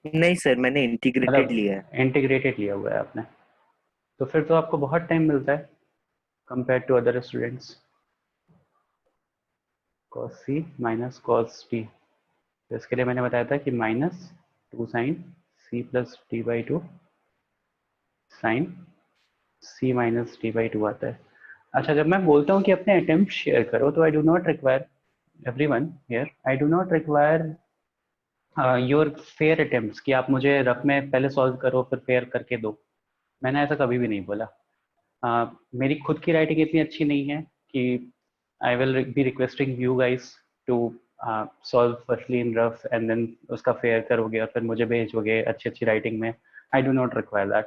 नहीं सर, मैंने इंटीग्रेटेड मतलब लिया है। इंटीग्रेटेड लिया हुआ है आपने, तो फिर तो आपको बहुत टाइम मिलता है compare to other students. Cos C minus cos T, तो इसके लिए मैंने बताया था कि minus 2 sine C plus T by two sine C minus T by two आता है। अच्छा, जब मैं बोलता हूँ कि अपने अटेम्प्ट शेयर करो, तो आई do not require everyone here, I do not require your fair attempts कि आप मुझे रफ में पहले सॉल्व करो फिर फेयर करके दो। मैंने ऐसा कभी भी नहीं बोला। मेरी खुद की राइटिंग इतनी अच्छी नहीं है कि I will be requesting you guys to solve firstly in rough and then उसका फेयर करोगे और फिर मुझे भेजोगे अच्छी अच्छी राइटिंग में। I do not require that.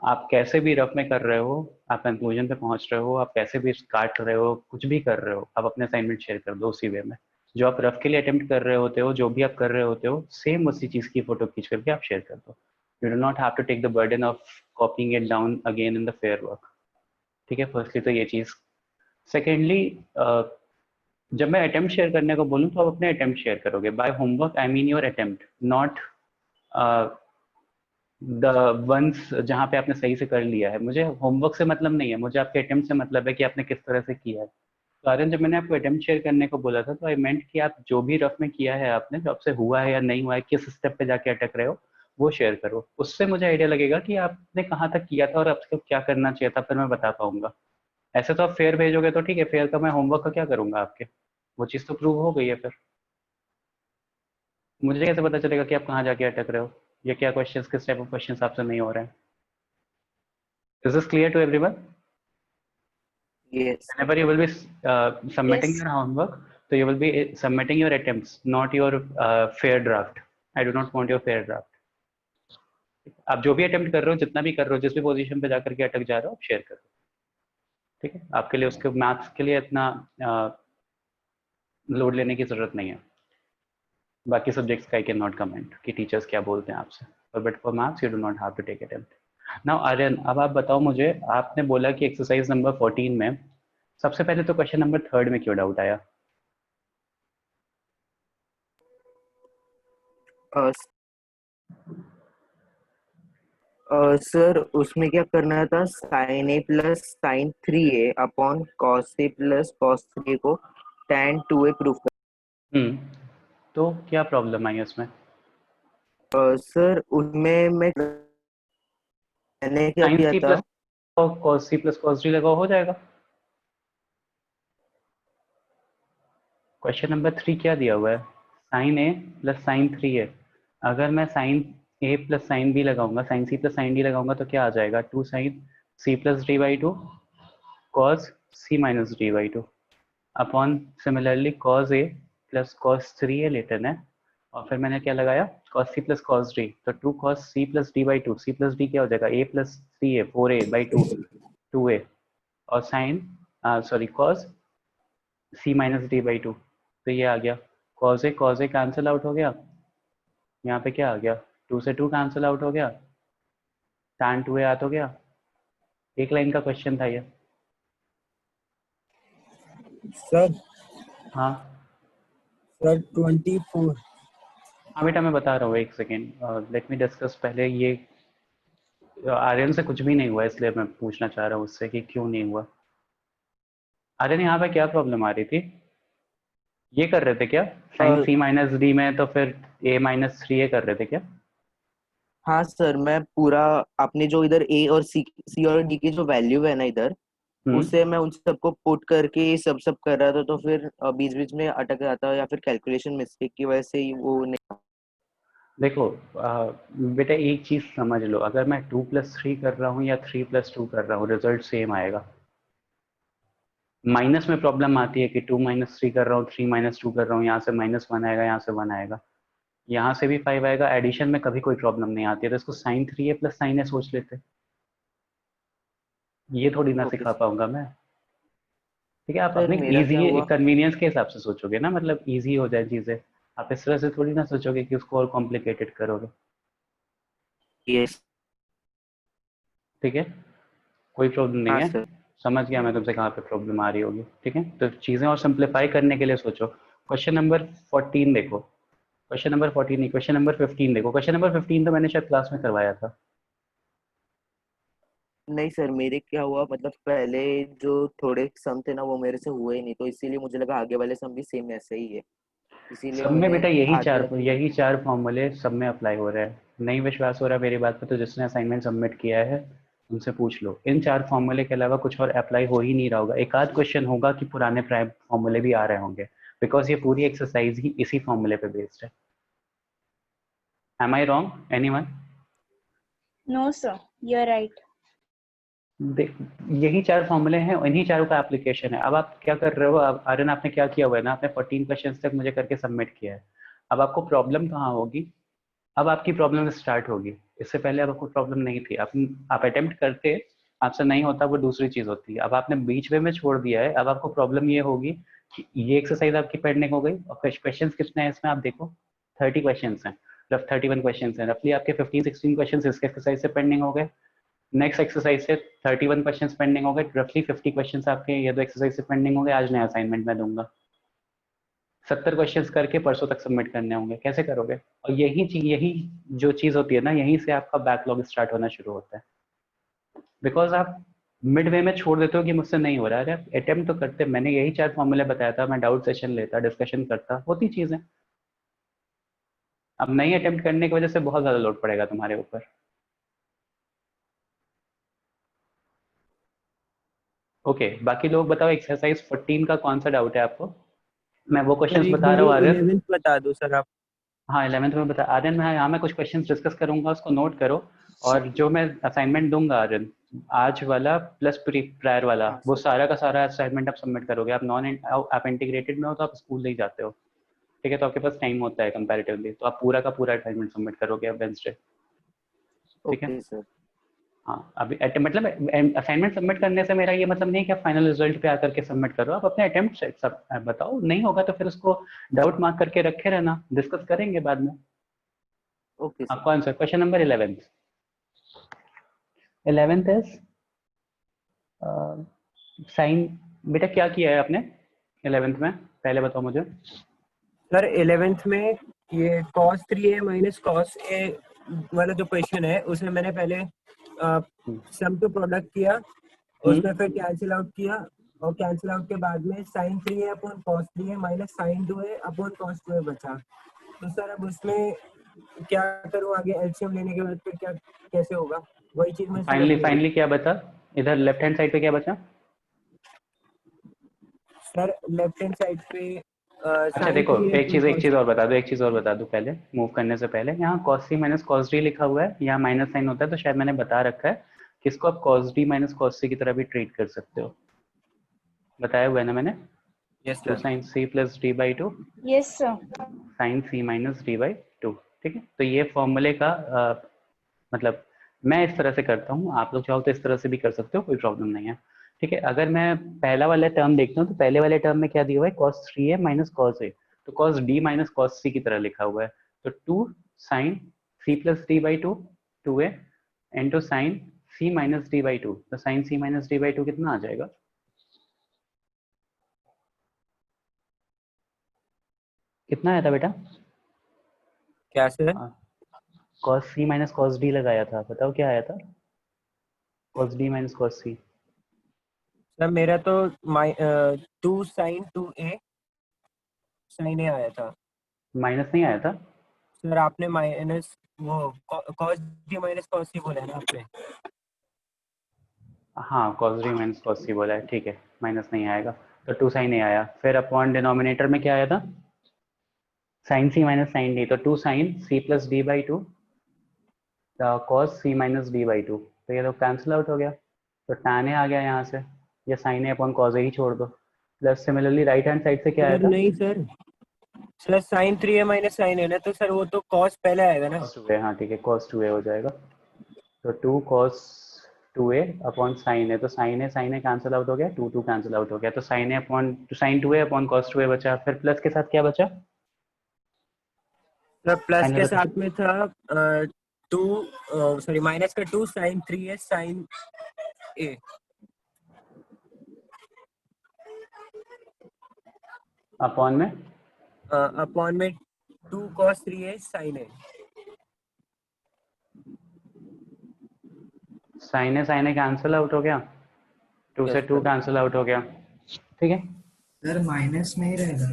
आप कैसे भी रफ में कर रहे हो, आप कंक्लूजन पे पहुंच रहे हो, आप कैसे भी काट रहे हो, कुछ भी कर रहे हो, आप अपने असाइनमेंट शेयर कर दो उसी वे में। जो आप रफ के लिए अटेम्प्ट कर रहे होते हो, जो भी आप कर रहे होते हो, सेम उसी चीज़ की फोटो खींच करके आप शेयर कर दो। You do not have to take the burden of copying it down again in the fair work. ठीक है, फर्स्टली तो ये चीज़। सेकेंडली, जब मैं अटेम्प्ट शेयर करने को बोलूँ तो आप अपने अटेम्प्ट शेयर करोगे। By homework I mean your attempt, not the ones जहाँ पे आपने सही से कर लिया है। मुझे होमवर्क से मतलब नहीं है, मुझे आपके अटेम्प्ट से मतलब है कि आपने किस तरह से किया है। तो आर्यन, जब मैंने आपको अटेम्प्ट शेयर करने को बोला था तो आई मेंट कि आप जो भी रफ में किया है आपने, जो आपसे हुआ है या नहीं हुआ है, किस स्टेप पे जाके अटक रहे हो, वो शेयर करो। उससे मुझे आइडिया लगेगा कि आपने कहाँ तक किया था और आपको क्या करना चाहिए था, फिर मैं बता पाऊंगा। ऐसे तो आप फेयर भेजोगे तो ठीक है, फेयर का मैं होमवर्क का क्या करूंगा आपके, वो चीज़ तो प्रूव हो गई है। फिर मुझे कैसे पता चलेगा कि आप कहाँ जाके अटक रहे हो, या क्या क्वेश्चंस, किस टाइप ऑफ क्वेश्चंस आपसे नहीं हो रहे हैं। Is this clear to everyone? Yes sir. Whenever you will be submitting Yes. your homework, so you will be submitting your attempts, not your fair draft. I do not want your fair draft. आप जो भी attempt कर रहे हो, जितना भी कर रहे हो, जिस भी पोजीशन पे जाकर के अटक जा रहे हो, आप शेयर करो। ठीक है, आपके लिए उसके मैथ्स के लिए इतना लोड लेने की जरूरत नहीं है। बाकी सब्जेक्ट्स का आई कैन नॉट कमेंट कि टीचर्स क्या बोलते हैं आपसे, but for maths you do not have to take attempt. Now Aryan, अब आप बताओ मुझे, आपने बोला कि एक्सरसाइज नंबर 14 में सबसे पहले तो क्वेश्चन नंबर 3 में क्यों डाउट आया? सर उसमें क्या करना था, sine A plus sine 3a upon cos A plus cos 3a को tan 2a प्रूफ हम्म, तो क्या प्रॉब्लम आई उसमें? कर। सर उसमें मैंने क्या साइन किया सी था। Plus cos C plus cos D लगाओ, हो जाएगा। क्वेश्चन नंबर 3 क्या दिया हुआ है? Sine A plus sine 3a। अगर मैं sine A plus sine B लगाऊंगा, sine C plus sine D लगाऊंगा, तो क्या आ जाएगा? 2 sin c+d/2 cos C minus D by two upon similarly cos A plus cos 3a later है। और फिर मैंने क्या लगाया? Cos C plus cos D, तो 2 cos c+d/2, सी प्लस डी क्या हो जाएगा? a plus 3a 4a/2 2a। और sine sorry cos C minus D by two, तो ये आ गया। कॉज ए कैंसिल आउट हो गया, यहाँ पे क्या आ गया? 2 से 2 कैंसिल आउट हो गया, tan 2a आ तो गया। एक लाइन का क्वेश्चन था ये। सर हाँ सर 24। हाँ बेटा, मैं बता रहा हूँ, एक सेकेंड, लेट मी डिस्कस पहले ये। आर्यन से कुछ भी नहीं हुआ, इसलिए मैं पूछना चाह रहा हूँ उससे कि क्यों नहीं हुआ। आर्यन, यहाँ पे क्या प्रॉब्लम आ रही थी? ये कर रहे थे क्या साइन सी माइनस डी में, तो फिर a-3a कर रहे थे क्या? हाँ सर, मैं पूरा आपने जो इधर ए और सी और डी की जो वैल्यू है ना इधर, हम्म, उसे मैं उन सबको पुट करके सब सब कर रहा था, तो फिर बीच बीच में अटक जाता या फिर कैलकुलेशन मिस्टेक की वजह से ही वो नहीं। देखो बेटा, एक चीज समझ लो, अगर मैं 2+3 कर रहा हूँ या 3+2 कर रहा हूँ, रिजल्ट सेम आएगा। माइनस में प्रॉब्लम आती है कि 2-3 कर रहा हूँ, 3-2 कर रहा हूँ, यहाँ से -1 आएगा, यहाँ से 1 आएगा, यहाँ से भी 5 आएगा। एडिशन में कभी कोई प्रॉब्लम नहीं आती है, तो इसको sin 3a plus sin a सोच लेते। ये थोड़ी ना ओके सिखा पाऊंगा मैं। ठीक है, आप सर, अपने मेरा क्या इजी हुआ। कन्वीनियंस के हिसाब से सोचोगे ना, मतलब इजी हो जाए चीजें। आप इस तरह से थोड़ी ना सोचोगे कि उसको और कॉम्प्लिकेटेड करोगे। यस। ठीक है, कोई प्रॉब्लम नहीं हाँ है। सर। समझ गया मैं तुमसे कहाँ पे प्रॉब्लम आ रही होगी। ठीक है, तो चीजें और सिंप्लीफाई करने के लिए सोचो। क्वेश्चन नंबर 14 देखो। क्वेश्चन नंबर 14 नहीं, क्वेश्चन नंबर 15 देखो। क्वेश्चन नंबर 15 तो मैंने शायद क्लास में करवाया था। नहीं सर, मेरे क्या हुआ मतलब पहले जो थोड़े सम थे ना वो मेरे से हुए ही नहीं, तो इसीलिए मुझे लगा आगे वाले सम भी सेम ऐसे ही है, इसीलिए सब में मैंने बेटा आधे आधे। यही चार फॉर्मूले सब में अप्लाई हो रहा है। नहीं विश्वास हो रहा मेरी बात पे तो जिसने असाइनमेंट सबमिट किया है उनसे पूछ लो। इन चार फॉर्मूले के अलावा कुछ और अप्लाई हो ही नहीं रहा होगा। एक आध क्वेश्चन होगा कि पुराने प्राइम फॉर्मूले भी आ रहे होंगे, बिकॉज ये पूरी एक्सरसाइज ही इसी फॉर्मूले पे बेस्ड है। Am I wrong anyone? No, sir. You're right. यही चार फॉर्मूले हैं, इन्हीं चारों का एप्लीकेशन है। अब आप क्या कर रहे हो, अब आर्यन आपने क्या किया हुआ है ना, आपने 14 क्वेश्चन तक मुझे करके सबमिट किया है। अब आपको प्रॉब्लम कहाँ होगी? अब आपकी प्रॉब्लम स्टार्ट होगी। इससे पहले अब आपको प्रॉब्लम नहीं थी। आप अटेम्प्ट करते, आपसे नहीं होता, वो दूसरी चीज होती है। अब आपने बीच वे में छोड़ दिया है, अब आपको प्रॉब्लम ये होगी कि ये एक्सरसाइज आपकी पेंडिंग हो गई। और क्वेश्चन कितने हैं इसमें आप देखो, 30 क्वेश्चन हैं, रफ 31 क्वेश्चन हैं। रफली आपके 15-16 क्वेश्चन इसके एक्सरसाइज से पेंडिंग हो गए। नेक्स्ट एक्सरसाइज से 31 क्वेश्चंस पेंडिंग हो गए। रफली 50 क्वेश्चंस आपके ये दो एक्सरसाइज से पेंडिंग हो गए। आज नया असाइनमेंट मैं दूंगा। 70 क्वेश्चंस करके परसों तक सबमिट करने होंगे। कैसे करोगे? और यही जो चीज होती है ना, यहीं से आपका बैकलॉग स्टार्ट होना शुरू होता है। बिकॉज आप मिड वे में छोड़ देते हो कि मुझसे नहीं हो रहा है। अटेम्प्ट तो करते, मैंने यही चार फॉर्मूले बताया था, मैं डाउट सेशन लेता, डिस्कशन करता, होती चीजें। अब नहीं अटेम्प्ट करने की वजह से बहुत ज्यादा लोड पड़ेगा तुम्हारे ऊपर। ओके, बाकी लोग बताओ एक्सरसाइज 14 का कौन सा डाउट है आपको? मैं वो सर क्वेश्चंस एक बता बार रहा हूँ आर्यन। 11th बता दो सर आप। हाँ 11th में बता आर्यन। मैं यहाँ मैं कुछ क्वेश्चंस डिस्कस करूंगा, उसको नोट करो। और जो मैं असाइनमेंट दूंगा आर्यन, आज वाला प्लस प्रायर वाला, हाँ वो सर। सारा का सारा असाइनमेंट आप सबमिट करोगे। आप इंटीग्रेटेड में हो तो आप स्कूल नहीं जाते हो, ठीक है? तो आपके पास टाइम होता है कंपैरेटिवली, तो आप पूरा का पूरा असाइनमेंट सबमिट करोगे अब वेंसडे, ठीक है? Okay sir. हाँ अभी मतलब असाइनमेंट सबमिट करने से मेरा ये मतलब नहीं है कि आप फाइनल रिजल्ट पे आकर के सबमिट करो। आप अपने अटेम्प्ट सब बताओ, नहीं होगा तो फिर उसको डाउट मार्क करके रखे रहना, डिस्कस करेंगे बाद में। Okay sir. आपका answer question number 11th is sine. बेटा क्या किया है आपने 11th में, पहले बताओ मुझे। सर 11th में ये cos 3a minus cos a वाला जो क्वेश्चन है उसमें मैंने पहले सम टू प्रोडक्ट किया, उसमें फिर कैंसिल आउट किया, और कैंसिल आउट के बाद में sin 3a upon cos 3a minus sin 2a upon cos 2a बचा। तो सर अब उसमें क्या करूँ आगे? एलसीएम लेने के बाद फिर क्या कैसे होगा? वही चीज मैं समझ नहीं रही। फाइनली क्या बचा इधर लेफ्ट हैंड साइड पे, क्या बचा? सर लेफ्ट हैंड साइड पे अच्छा sin देखो, 3a एक अपॉन चीज एक cos चीज और बता दो, एक चीज और बता दो पहले मूव करने से पहले। यहाँ cos c minus cos d लिखा हुआ है, यहाँ माइनस साइन होता है, तो शायद मैंने बता रखा है कि इसको आप cos d minus cos c की तरह भी ट्रीट कर सकते हो। बताया हुआ है ना मैंने? Yes too sir. Sine c plus D by two Yes, sir. Sine c minus D by two, ठीक है? तो ये फॉर्मूले का मतलब मैं इस तरह से करता हूँ, आप लोग चाहो तो इस तरह से भी कर सकते हो, कोई प्रॉब्लम नहीं है, ठीक है? अगर मैं पहला वाला टर्म देखता हूँ तो पहले वाले टर्म में क्या दिया हुआ है, cos 3a minus cos a, तो cos d minus cos c की तरह लिखा हुआ है। तो 2 sine c plus D by two 2a into sine c minus D by two, तो sine c minus D by two कितना आ जाएगा? कितना आया था बेटा? क्या sir? cos c minus cos d लगाया था, बताओ क्या आया था? cos d minus cos c। Sir मेरा तो 2 sin 2a sin a आया था। माइनस नहीं आया था? सर आपने माइनस वो cos d minus cos c बोला है ना आपने? हाँ cos d minus cos c बोला है, ठीक है, माइनस नहीं आएगा। तो 2 sin a आया, फिर अपॉन डिनोमिनेटर में क्या आया था? sin c minus sin d, तो 2 sin c plus D by to cos c minus D by two, तो ये तो कैंसिल आउट हो गया, तो tan a आ गया यहाँ से, या sin a upon cos a ही छोड़ दो। Plus similarly right hand side से क्या आया सर था? नहीं sir, sir sin 3a minus sin a ना, तो सर वो तो cos पहले आएगा ना। cos 2a, हाँ ठीक है, cos 2a हो जाएगा। तो 2 cos 2a upon sin a, तो sin a कैंसिल आउट हो गया, 2 कैंसिल आउट हो गया, तो sin a upon sin 2a upon cos 2a बचा। फिर प्लस के साथ क्या बचा? सर प्लस फाइनल के बता। साथ में था 2 सॉरी माइनस का 2 sin 3a sin a upon में अपॉन में 2 cos 3a sin a। Sine A cancel out हो गया, 2 से Yes, 2 sir. कैंसिल आउट हो गया, ठीक है। सर माइनस नहीं रहेगा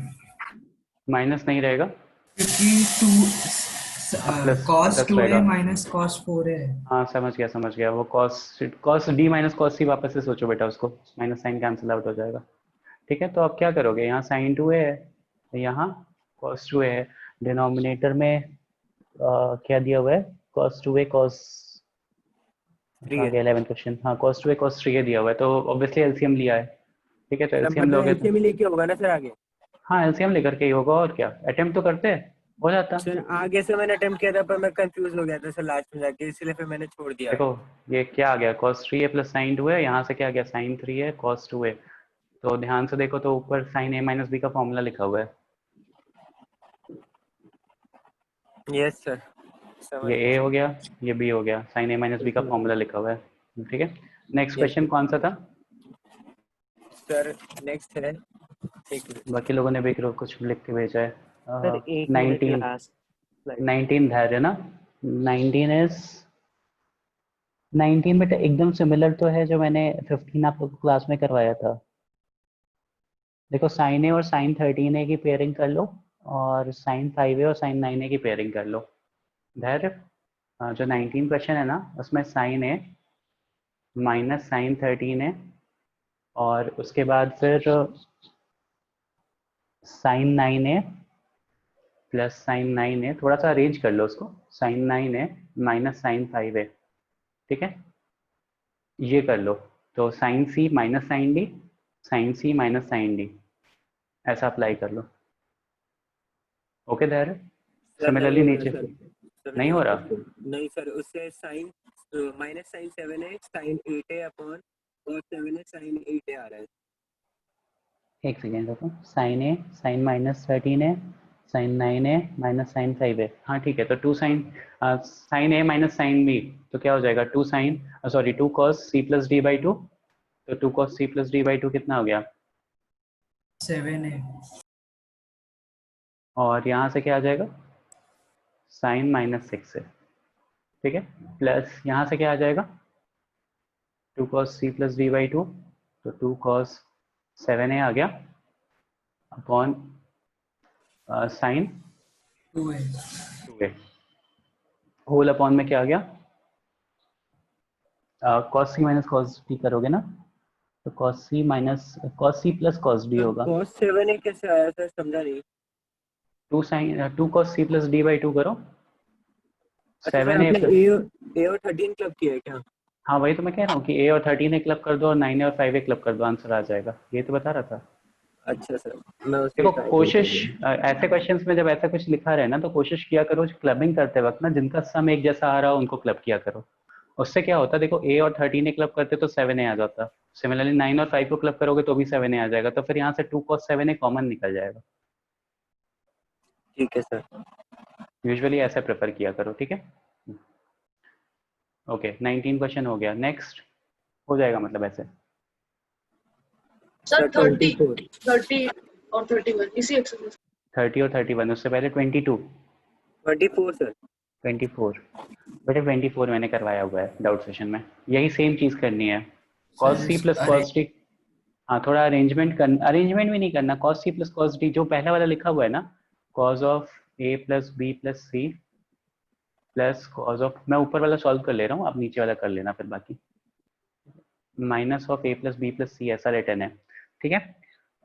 माइनस नहीं रहेगा, क्योंकि प्लस कॉस प्लस 2a रहेगा। माइनस कॉस 4a है। हाँ समझ गया, वो कॉस डी माइनस कॉस सी वापस से सोचो बेटा, उसको माइनस साइन कैंसिल आउट हो जाएगा, ठीक है। तो अब क्या करोगे, यहाँ साइन 2a है, तो यहाँ कॉस 2a है, डिनोमिनेटर में क्या दिया हुआ है, कॉस 2a कॉस, कहाँ 3a। गया 11th क्वेश्चन, हाँ कॉस 2a कॉस 3a दिया हुआ है, तो ऑब्वियसली एलसीएम लिया है, ठीक है। तो सर एलसीएम मतलब लोगे तो एलसीएम लेके होगा ना सर आगे। हाँ एलसीएम लेकर के ही होगा, और क्या, अटेम्प्ट तो करते हैं, हो जाता। सर आगे से मैंने अटेम्प्ट किया था पर मैं कंफ्यूज हो गया था सर लास्ट में जाके, इसलिए फिर मैंने छोड़ दिया। देखो ये क्या आ गया, cos 3a plus sign 2a, यहाँ से क्या आ गया, साइन 3a cos 2a, तो ध्यान से देखो तो ऊपर साइन a माइनस बी का फॉर्मूला लिखा हुआ है, यस सर, समझ ये गया a हो गया, ये b हो गया, साइन a माइनस बी का फॉर्मूला लिखा हुआ है, ठीक है। नेक्स्ट यस क्वेश्चन कौन सा था, सर। नेक्स्ट है, एक मिनट। बाकी लोगों ने भी कुछ लिख के भेजा है। सर एक मिनट 19, लास्ट स्लाइड। 19 धैर्य ना, 19 इज 19 बेटा एकदम सिमिलर तो है जो मैंने 15 आप लोग को क्लास में करवाया था। देखो साइन ए और साइन 13 ए की पेयरिंग कर लो, और साइन 5 ए और साइन 9 ए की पेयरिंग कर लो। धैर्य जो 19 क्वेश्चन है ना, उसमें साइन ए माइनस साइन 13 ए, और उसके बाद फिर साइन 9 ए प्लस साइन 9 ए, थोड़ा सा अरेंज कर लो उसको, साइन 9 ए माइनस साइन 5 ए, ठीक है, ये कर लो। तो sine C minus sine D, sign C minus sine D, ऐसा अप्लाई कर लो। ओके धैर्य, सर नहीं सिमिलरली हो रहा नीचे सर, सर नहीं नहीं हो हो रहा रहा, नहीं सर, उससे साइन माइनस साइन 7 है साइन 8 है अपॉन और 7 है साइन 8 है आ रहा है। एक सेकेंड देखो, साइन ए साइन माइनस 13 है, साइन 9 है माइनस साइन 5 है, हाँ ठीक है। तो 2 sine sine A minus sine B, तो क्या हो जाएगा, 2 sine sorry 2 cos C plus D by 2, तो 2 cos C plus D by 2 कितना हो गया, 7 है। और यहाँ से क्या आ जाएगा, साइन माइनस 6 है, ठीक है, प्लस यहाँ से क्या आ जाएगा, 2 cos C plus D by 2, तो 2 कॉस 7a आ गया upon sine 2a 2a, whole upon में क्या आ गया, cos C minus cos D करोगे ना, तो cos C minus cos C plus cos D sir होगा, cos 7 है कैसे आया सर, समझा नहीं। 2 sine 2 cos C plus D by 2 करो, अच्छा सर 7a आपने प्लस, ए और 13 क्लब किया है क्या? हाँ वही तो मैं कह रहा हूँ कि a और 13a क्लब कर दो और 9a और 5a क्लब कर दो, आंसर आ जाएगा, ये तो बता रहा था। अच्छा सर, मैं उसे देखो ट्राई कोशिश करूँगा। ऐसे क्वेश्चंस में जब ऐसा कुछ लिखा रहे ना, तो कोशिश किया करो क्लबिंग करते वक्त ना, जिनका सम एक जैसा आ रहा हो उनको क्लब किया करो, उससे क्या होता है, देखो a और 13a क्लब करते तो 7a आ जाता, सिमिलरली 9 और 5 को क्लब करोगे तो भी 7a आ जाएगा, तो फिर यहाँ से 2 cos 7a कॉमन निकल जाएगा, ठीक है सर। यूजुअली ऐसे प्रेफर किया करो, ठीक है। ओके 19 क्वेश्चन हो गया, नेक्स्ट हो जाएगा मतलब ऐसे, सर सर 30 24 30 और 31 इसी एक्सरसाइज। 30 और 31, उससे पहले 22 24 सर। 24 बेटे 24 मैंने करवाया हुआ है डाउट सेशन में, यही सेम चीज़ करनी है, cos सर c प्लस अरे cos d, हाँ थोड़ा अरेंजमेंट करना, अरेंजमेंट भी नहीं करना, cos c plus cos d जो पहला वाला लिखा हुआ है ना, cos of a plus B plus C plus cos of, मैं ऊपर वाला सॉल्व कर ले रहा हूँ, आप नीचे वाला कर लेना फिर बाकी, minus of a plus B plus C ऐसा रिटर्न है, ठीक है।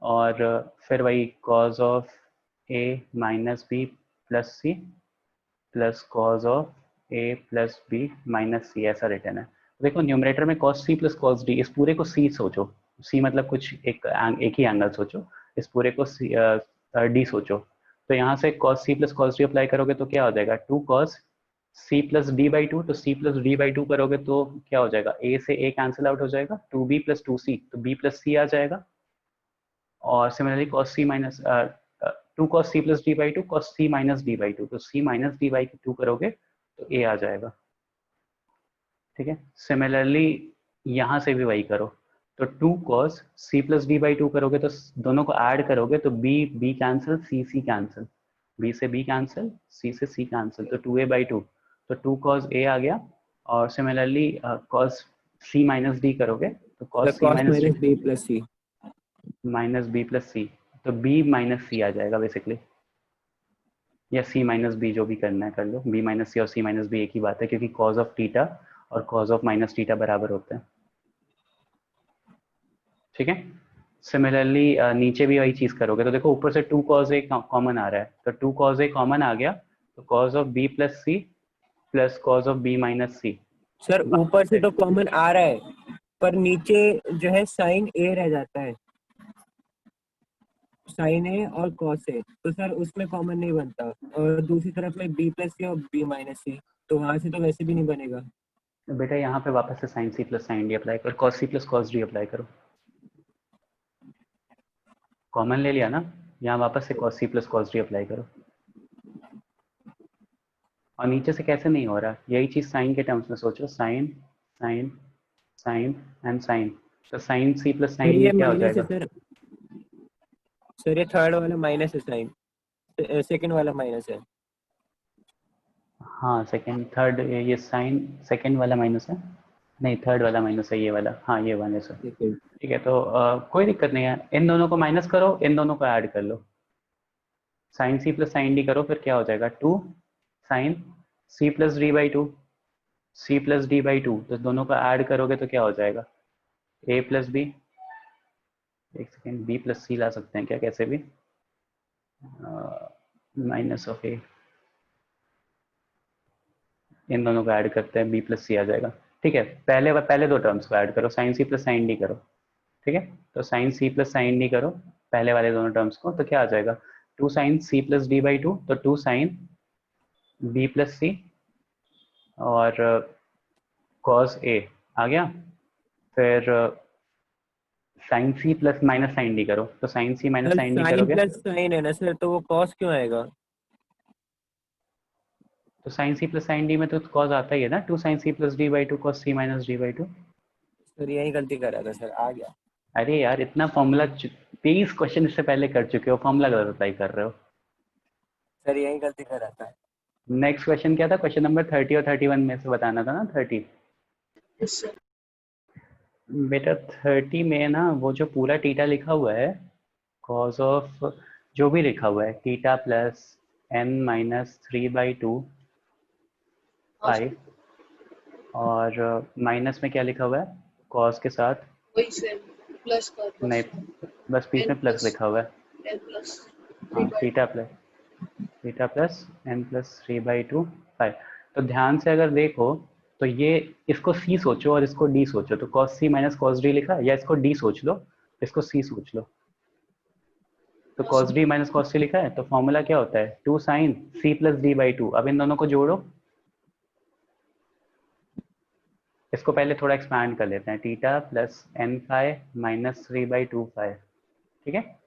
और फिर वही cos of a minus B plus C plus cos of a plus B minus C ऐसा रिटर्न है। देखो न्यूमरेटर में cos c plus cos d, इस पूरे को c सोचो, c मतलब कुछ एक ही एंगल सोचो, इस पूरे को d सोचो, तो यहाँ से cos c plus cos d apply करोगे तो क्या हो जाएगा, 2 cos c plus D by 2, तो c प्लस डी बाई 2 करोगे तो क्या हो जाएगा, a से a कैंसिल आउट हो जाएगा, 2b प्लस 2c, तो b प्लस c आ जाएगा, और similarly cos c minus 2 cos c plus D by 2 cos c minus D by 2, तो c माइनस डी बाई 2 करोगे तो a आ जाएगा, ठीक है। सिमिलरली यहाँ से भी वही करो, तो 2 cos c plus D by 2 करोगे तो दोनों को ऐड करोगे तो b b cancel c c cancel, B से बी कैंसिल, सी से सी कैंसिल, तो 2a/2, तो 2 cos a आ गया। और similarly cos c minus D करोगे तो cos c cos minus minus b plus c। Minus B plus C, तो b माइनस सी आ जाएगा बेसिकली, या c माइनस बी, जो भी करना है कर लो। b माइनस सी और c माइनस बी एक ही बात है, क्योंकि cos ऑफ थीटा और cos ऑफ माइनस थीटा बराबर होते हैं। ठीक है। सिमिलरली नीचे भी वही चीज करोगे, तो देखो ऊपर से 2 cos a कॉमन आ रहा है, तो 2 cos a कॉमन आ गया, तो cos of b plus C plus cos of b minus C. Sir ऊपर से तो कॉमन आ रहा है, पर नीचे जो है साइन ए रह जाता है, साइन ए और कॉस ए, तो सर उसमें कॉमन नहीं बनता। और दूसरी तरफ में बी प्लस सी और बी माइनस सी, तो वहां से तो वैसे भी नहीं बनेगा। तो बेटा यहाँ पे वापस से sine C plus sine D apply करो, cos C plus cos D apply करो, कॉमन ले लिया ना, यहाँ वापस से cos C plus cos D apply करो। और नीचे से कैसे नहीं हो रहा, यही चीज साइन के टर्म्स में सोचो, sine sine sine and sine, तो sine C plus sir sine D ये क्या हो माइनस है जाएगा? सर ये थर्ड वाला माइनस है, साइन सेकंड वाला माइनस है। हाँ सेकंड थर्ड, ये साइन सेकंड वाला माइनस है, नहीं थर्ड वाला माइनस है, ये वाला, हाँ ये माइनस है। ठीक है, तो कोई दिक्कत नहीं है, इन दोनों को माइनस करो, इन दोनों को ऐड कर लो, sine C plus sine D करो, फिर क्या हो जाएगा 2 sine C plus D by 2, C plus D by 2, तो दोनों को ऐड करोगे तो क्या हो जाएगा a प्लस बी, एक सेकेंड, b प्लस सी ला सकते हैं क्या कैसे भी, माइनस ऑफ a, इन दोनों को ऐड करते हैं b प्लस सी आ जाएगा। ठीक है, पहले दो टर्म्स को ऐड करो, sine C plus sine D करो। ठीक है, तो sine C plus sine D करो पहले वाले दोनों टर्म्स को, तो क्या आ जाएगा 2 sine C plus D by 2, तो 2 साइन b प्लस सी और cos a आ गया, फिर sine C plus minus sine D करो, तो sine C minus sir sine D sine करोगे प्लस साइन है ना सर, तो वो कॉस क्यों आएगा? तो sine C plus sine D में तो cos आता ही है ना, 2 sine C plus D by 2 cos C minus D by 2। Sir यही गलती कर रहा था सर, आ गया। अरे यार इतना फॉर्मूला 23 क्वेश्चन इससे पहले कर चुके हो, फॉर्मूला गलत अप्लाई कर रहे हो। सर यही गलती कर रहा था। नेक्स्ट क्वेश्चन क्या था, क्वेश्चन नंबर 30 और 31 में से बताना था ना। 30 यस सर। बेटा 30 में ना वो जो पूरा टीटा लिखा हुआ है, कॉज ऑफ जो भी लिखा हुआ है टीटा प्लस n माइनस 3/2 5, और माइनस में क्या लिखा हुआ है कॉस के साथ, वही सेम प्लस का प्लस नहीं बस बीच में प्लस लिखा हुआ है, n प्लस हाँ टीटा प्लस n प्लस 3/2 5। तो ध्यान से अगर देखो तो ये इसको c सोचो और इसको d सोचो, तो cos c minus cos d लिखा है, या इसको d सोच लो, इसको c सोच लो, तो cos d minus cos c लिखा है, तो फॉर्मूला क्या होता है 2 sine c plus D by 2। अब इन दोनों को जोड़ो, इसको पहले थोड़ा एक्सपैंड कर लेते हैं, theta plus n phi minus 3/2 phi. ठीक है,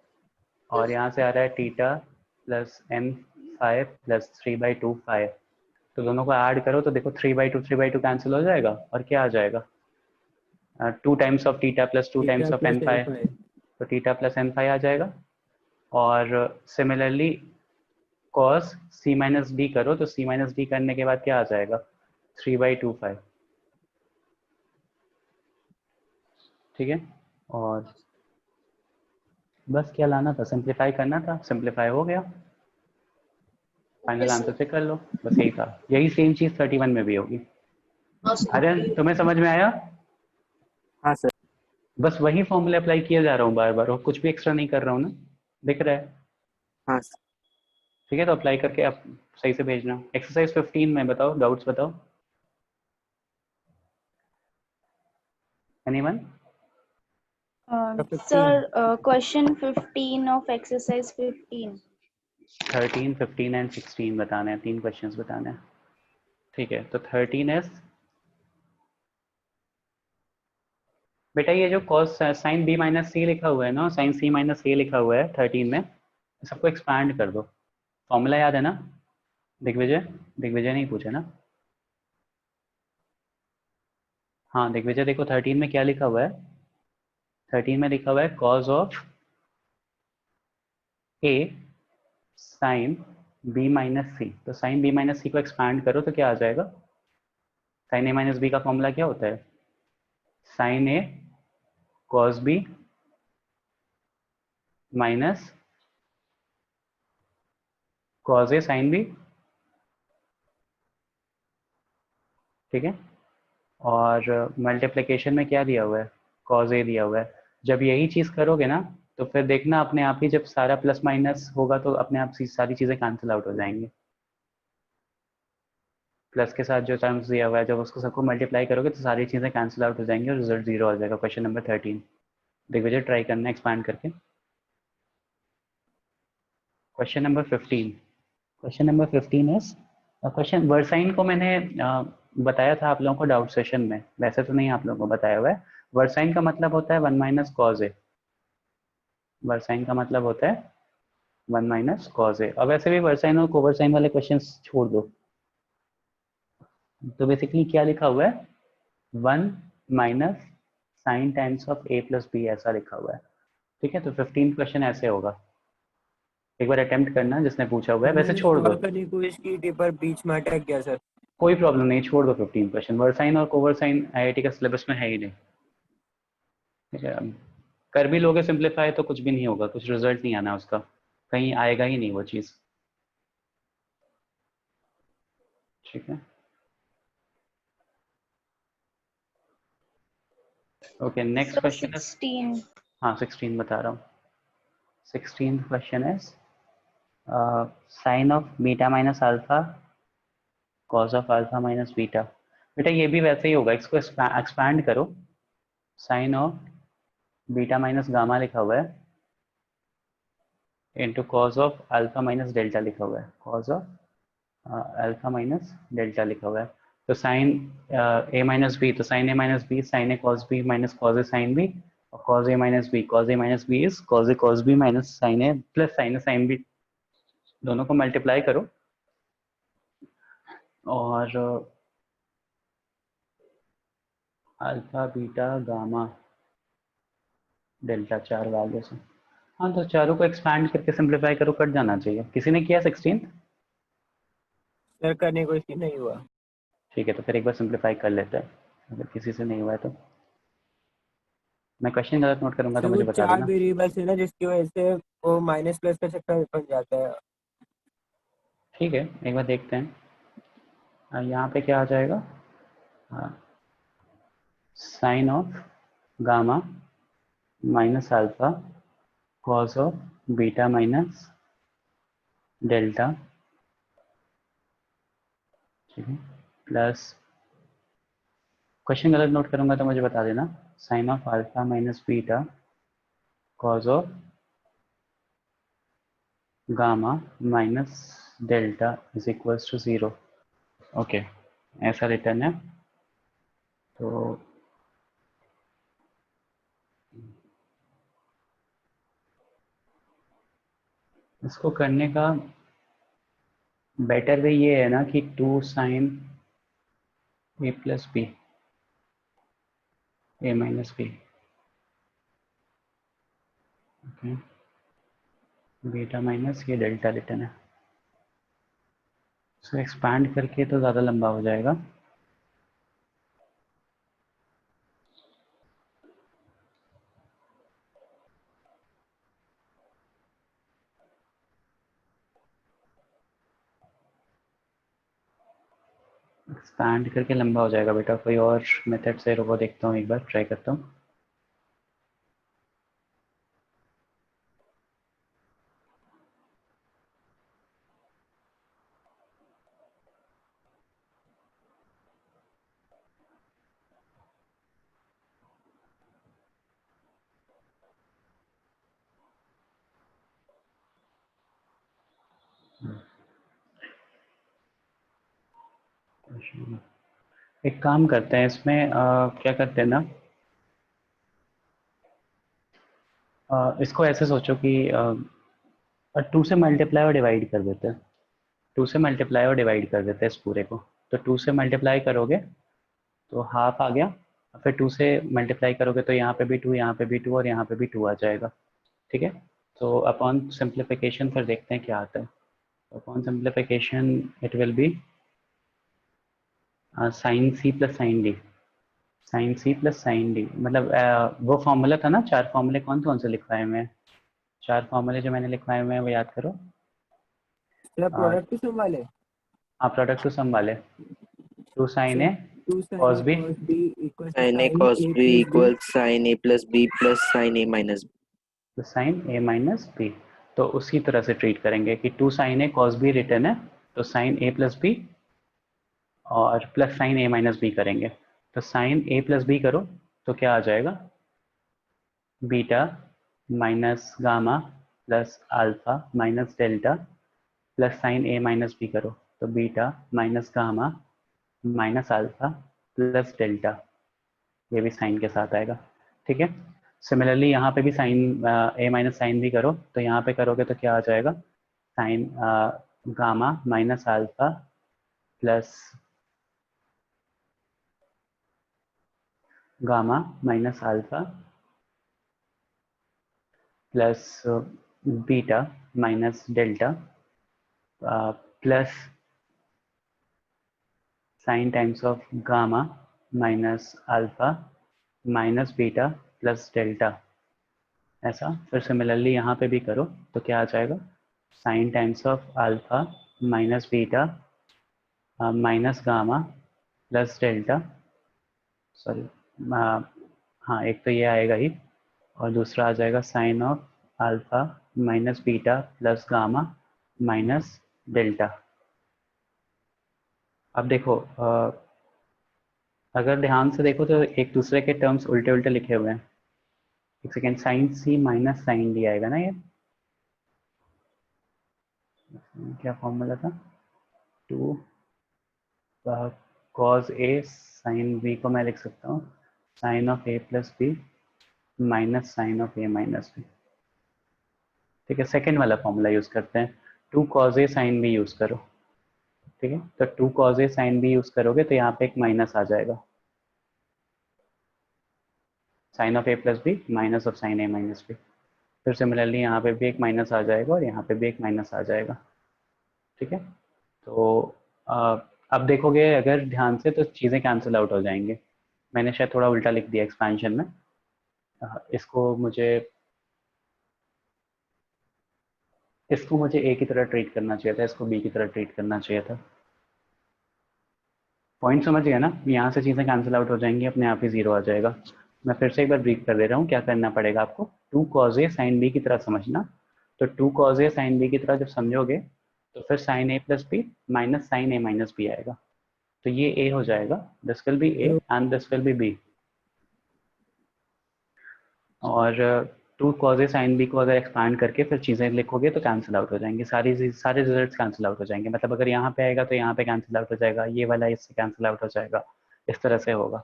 और यहाँ से आ रहा है theta plus n phi plus 3/2 phi, तो दोनों को ऐड करो तो देखो 3/2 कैंसिल हो जाएगा, और क्या आ जाएगा 2 times of theta plus 2 times of n phi, तो टीटा प्लस n फाइ आ जाएगा। और similarly cos c minus D करो, तो c माइनस डी करने के बाद क्या आ जाएगा 3/2 फाइ। ठीक है, और बस क्या लाना था, सिंप्लीफाई करना था, सिंप्लीफाई हो गया, फाइनल आंसर चेक कर लो, बस यही था। यही सेम चीज 31 में भी होगी। अरे तुम्हें समझ में आया? हाँ सर। बस वही फॉर्मूले अप्लाई किया जा रहा हूँ बार बार, और कुछ भी एक्स्ट्रा नहीं कर रहा हूँ ना, दिख रहा है? हाँ ठीक है, तो अप्लाई करके आप सही से भेजना। एक्सरसाइज 15 में बताओ, डाउट्स बताओ, anyone? Sir, question 15 of exercise 15. 13, 15 and 16 बताने हैं, 3 क्वेश्चंस बताने हैं। ठीक है, तो 13 है बेटा ये जो cos साइन b माइनस सी लिखा हुआ है ना, साइन c माइनस a लिखा हुआ है 13 में, सबको एक्सपैंड कर दो। फॉर्मूला याद है ना? दिग्विजय नहीं पूछा ना? हाँ दिग्विजय देखो 13 में क्या लिखा हुआ है, 13 में लिखा हुआ है cos of a sine B minus C, तो साइन बी माइनस सी को एक्सपैंड करो तो क्या आ जाएगा? साइन ए माइनस बी का फॉर्मूला क्या होता है? Sine A cos B minus cos A sine B, ठीक है। और मल्टीप्लिकेशन में क्या दिया हुआ है? कॉस ए दिया हुआ है। जब यही चीज़ करोगे ना तो फिर देखना अपने आप ही, जब सारा प्लस माइनस होगा तो अपने आप सारी चीज़ें कैंसिल आउट हो जाएंगी। प्लस के साथ जो टर्म्स दिया हुआ है, जब उसको सबको मल्टीप्लाई करोगे तो सारी चीज़ें कैंसिल आउट हो जाएंगी और रिजल्ट 0 आ जाएगा। क्वेश्चन नंबर 13 दिग्विजय ट्राई करना एक्सपैंड करके। Question number 15, question number 15 is question versine को मैंने बताया था आप लोगों को डाउट सेशन में, वैसे तो नहीं आप लोगों को बताया हुआ है। वर्साइन का मतलब होता है 1 माइनस कॉज ए। वर्साइन का मतलब होता है 1 माइनस कॉज ए। अब वैसे भी वर्साइन और कोवर्साइन वाले क्वेश्चन छोड़ दो, तो बेसिकली क्या लिखा हुआ है? 1 minus sine times of A plus B, ऐसा लिखा हुआ है, ठीक है। तो 15 क्वेश्चन ऐसे होगा, एक बार अटेम्प्ट करना जिसने पूछा हुआ है, वैसे मैंने छोड़ दो, सॉल्व करने की कोशिश की थी पर बीच में अटक गया सर। कोई प्रॉब्लम नहीं, छोड़ दो 15 क्वेश्चन। वर्साइन और कोवर्साइन आईआईटी का सिलेबस में है ही नहीं, ठीक है। कर भी लोगे सिंप्लीफाई तो कुछ भी नहीं होगा, कुछ रिजल्ट नहीं आना उसका, कहीं आएगा ही नहीं वो चीज़, ठीक है। Okay next So question is, 16. हाँ 16 बता रहा हूँ। 16th question is sine of beta minus alpha cos of alpha minus beta. बेटा ये भी वैसे ही होगा, इसको एक्सपैंड करो। Sine of beta minus gamma लिखा हुआ है into cos of alpha minus delta लिखा हुआ है, cos of alpha minus delta लिखा हुआ है। तो साइन ए माइनस बी, तो sine A minus B sine A cos B minus cos A sine B, और cos A minus B, cos A minus B is cos A cos B minus sine A plus sine A sine B, दोनों को multiply करो और alpha beta gamma delta 4 value से, हाँ तो चारों को एक्सपैंड करके सिंप्लीफाई करो, कट जाना चाहिए। किसी ने किया 16? सर करने की कोशिश की, नहीं हुआ। ठीक है, तो फिर एक बार सिंप्लीफाई कर लेते हैं, अगर किसी से नहीं हुआ है तो। मैं क्वेश्चन गलत नोट करूंगा तो सर वो मुझे बता 4 देना। वेरिएबल्स है ना जिसकी वजह से वो माइनस प्लस का चक्कर बन जाता है। ठीक है एक बार देखते हैं, यहाँ पे क्या आ जाएगा? Sine of gamma minus alpha cos of beta minus delta, ठीक है, प्लस क्वेश्चन गलत नोट करूंगा तो मुझे बता देना। Sine of alpha minus beta cos of gamma minus delta is equals to 0। Okay ऐसा रिटर्न है। तो इसको करने का बेटर वे ये है ना कि 2 sine A plus B A minus B, okay, beta minus ये डेल्टा रिटर्न है। इसको एक्सपैंड करके तो ज़्यादा लंबा हो जाएगा, एक्सपैंड करके लंबा हो जाएगा बेटा। कोई और मेथड से रुको, देखता हूँ एक बार ट्राई करता हूँ। एक काम करते हैं इसमें, क्या करते हैं ना, इसको ऐसे सोचो कि 2 से मल्टीप्लाई और डिवाइड कर देते हैं। 2 से मल्टीप्लाई और डिवाइड कर देते हैं इस पूरे को। तो 2 से मल्टीप्लाई करोगे तो हाफ आ गया, फिर 2 से मल्टीप्लाई करोगे तो यहाँ पे भी 2, यहाँ पे भी 2 और यहाँ पे भी 2 आ जाएगा, ठीक है। तो अपॉन सिंप्लीफिकेशन फिर देखते हैं क्या आता है। So upon simplification it will be sin c plus sin d, sin c plus sin d, मतलब वो फॉर्मूला था ना, 4 फॉर्मूले कौन से लिखवाए हुए हैं, 4 फॉर्मूले जो मैंने लिखवाए हुए हैं वो याद करो। प्रोडक्ट टू सम वाले, हाँ प्रोडक्ट टू सम वाले, 2 sin a cos b, sin a cos b equals sin a plus b plus sin a minus b. तो sin a माइनस b, तो उसी तरह से ट्रीट करेंगे कि 2 sin a cos b return है, तो sin a प्लस b और plus sin a minus b करेंगे। तो sin a प्लस b करो तो क्या आ जाएगा, beta minus gamma plus alpha minus delta plus sin a minus b करो तो beta minus gamma minus alpha plus delta, ये भी साइन के साथ आएगा। ठीक है, सिमिलरली यहाँ पे भी साइन a माइनस साइन भी करो, तो यहाँ पे करोगे तो क्या आ जाएगा, sign gamma minus alpha plus gamma minus alpha plus beta minus delta plus sign times of gamma minus alpha minus beta plus delta, ऐसा। फिर सिमिलरली यहाँ पे भी करो तो क्या आ जाएगा, sine times of alpha minus beta minus gamma plus delta, sorry हाँ एक तो ये आएगा ही, और दूसरा आ जाएगा sine of alpha minus beta plus gamma minus delta. अब देखो अगर ध्यान से देखो तो एक दूसरे के टर्म्स उल्टे उल्टे लिखे हुए हैं। एक second, sign C minus sine D आएगा ना, ये क्या फॉर्मूला था, 2 कॉस ए साइन बी को मैं लिख सकता हूँ sine of A plus B minus sine of A minus B. ठीक है, सेकेंड वाला फॉर्मूला यूज करते हैं, 2 cos A sine B use करो। ठीक है, तो 2 cos A sine B use करोगे तो यहाँ पे एक माइनस आ जाएगा, sine of A plus B minus of sine A minus B. फिर सिमिलरली यहाँ पे भी एक माइनस आ जाएगा और यहाँ पे भी एक माइनस आ जाएगा। ठीक है, तो अब देखोगे अगर ध्यान से तो चीज़ें कैंसिल आउट हो जाएंगी। मैंने शायद थोड़ा उल्टा लिख दिया एक्सपेंशन में, इसको मुझे ए की तरह ट्रीट करना चाहिए था, इसको बी की तरह ट्रीट करना चाहिए था। पॉइंट समझ गया ना, यहाँ से चीज़ें कैंसिल आउट हो जाएंगी, अपने आप ही जीरो आ जाएगा। मैं फिर से एक बार ब्रीफ कर दे रहा हूँ क्या करना पड़ेगा आपको, 2 कॉस ए साइन बी की तरह समझना। तो 2 कॉस ए साइन बी की तरह जब समझोगे तो फिर sine A plus B minus sine A minus B आएगा, तो ये ए हो जाएगा, this will be A and this will be B. और 2 कॉस ए साइन बी को अगर एक्सपांड करके फिर चीज़ें लिखोगे तो कैंसिल आउट हो जाएंगे, सारे रिजल्ट्स कैंसिल आउट हो जाएंगे। मतलब अगर यहाँ पे आएगा तो यहाँ पे कैंसिल आउट हो जाएगा, ये वाला इससे कैंसिल आउट हो जाएगा, इस तरह से होगा।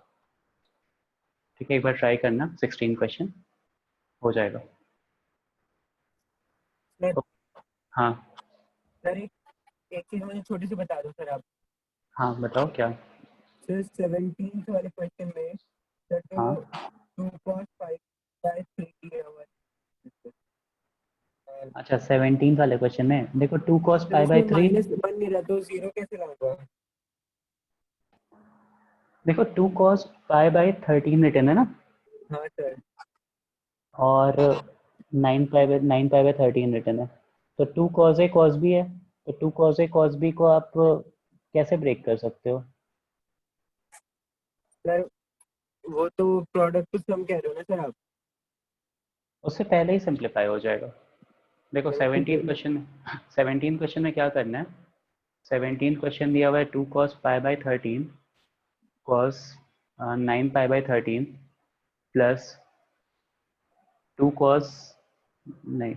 ठीक है, एक बार ट्राई करना, 16 क्वेश्चन हो जाएगा। हाँ सर एक चीज मुझे छोटी सी बता दो सर आप। हाँ बताओ क्या। सर 17th वाले क्वेश्चन में सर जो हाँ 2 cos 5 by 3 दिया हुआ है, अच्छा 17 वाले क्वेश्चन में देखो 2 cos सर पाई बाई उसमें 3, माइनस बन नहीं रहा तो जीरो कैसे लाऊंगा? देखो 2 cos पाई बाई 13 रिटर्न है ना, हाँ सर, और 9 पाई बाई 13 रिटर्न है, तो 2 cos a cos b है, तो 2 cos a cos b को आप कैसे ब्रेक कर सकते हो। सर वो तो प्रोडक्ट टू सम कह रहे हो ना सर आप? उससे पहले ही सिंप्लीफाई हो जाएगा। देखो 17 क्वेश्चन में क्या करना है, 17 क्वेश्चन दिया हुआ है 2 cos pi by 13 cos 9 pi by 13 plus 2 cos नहीं,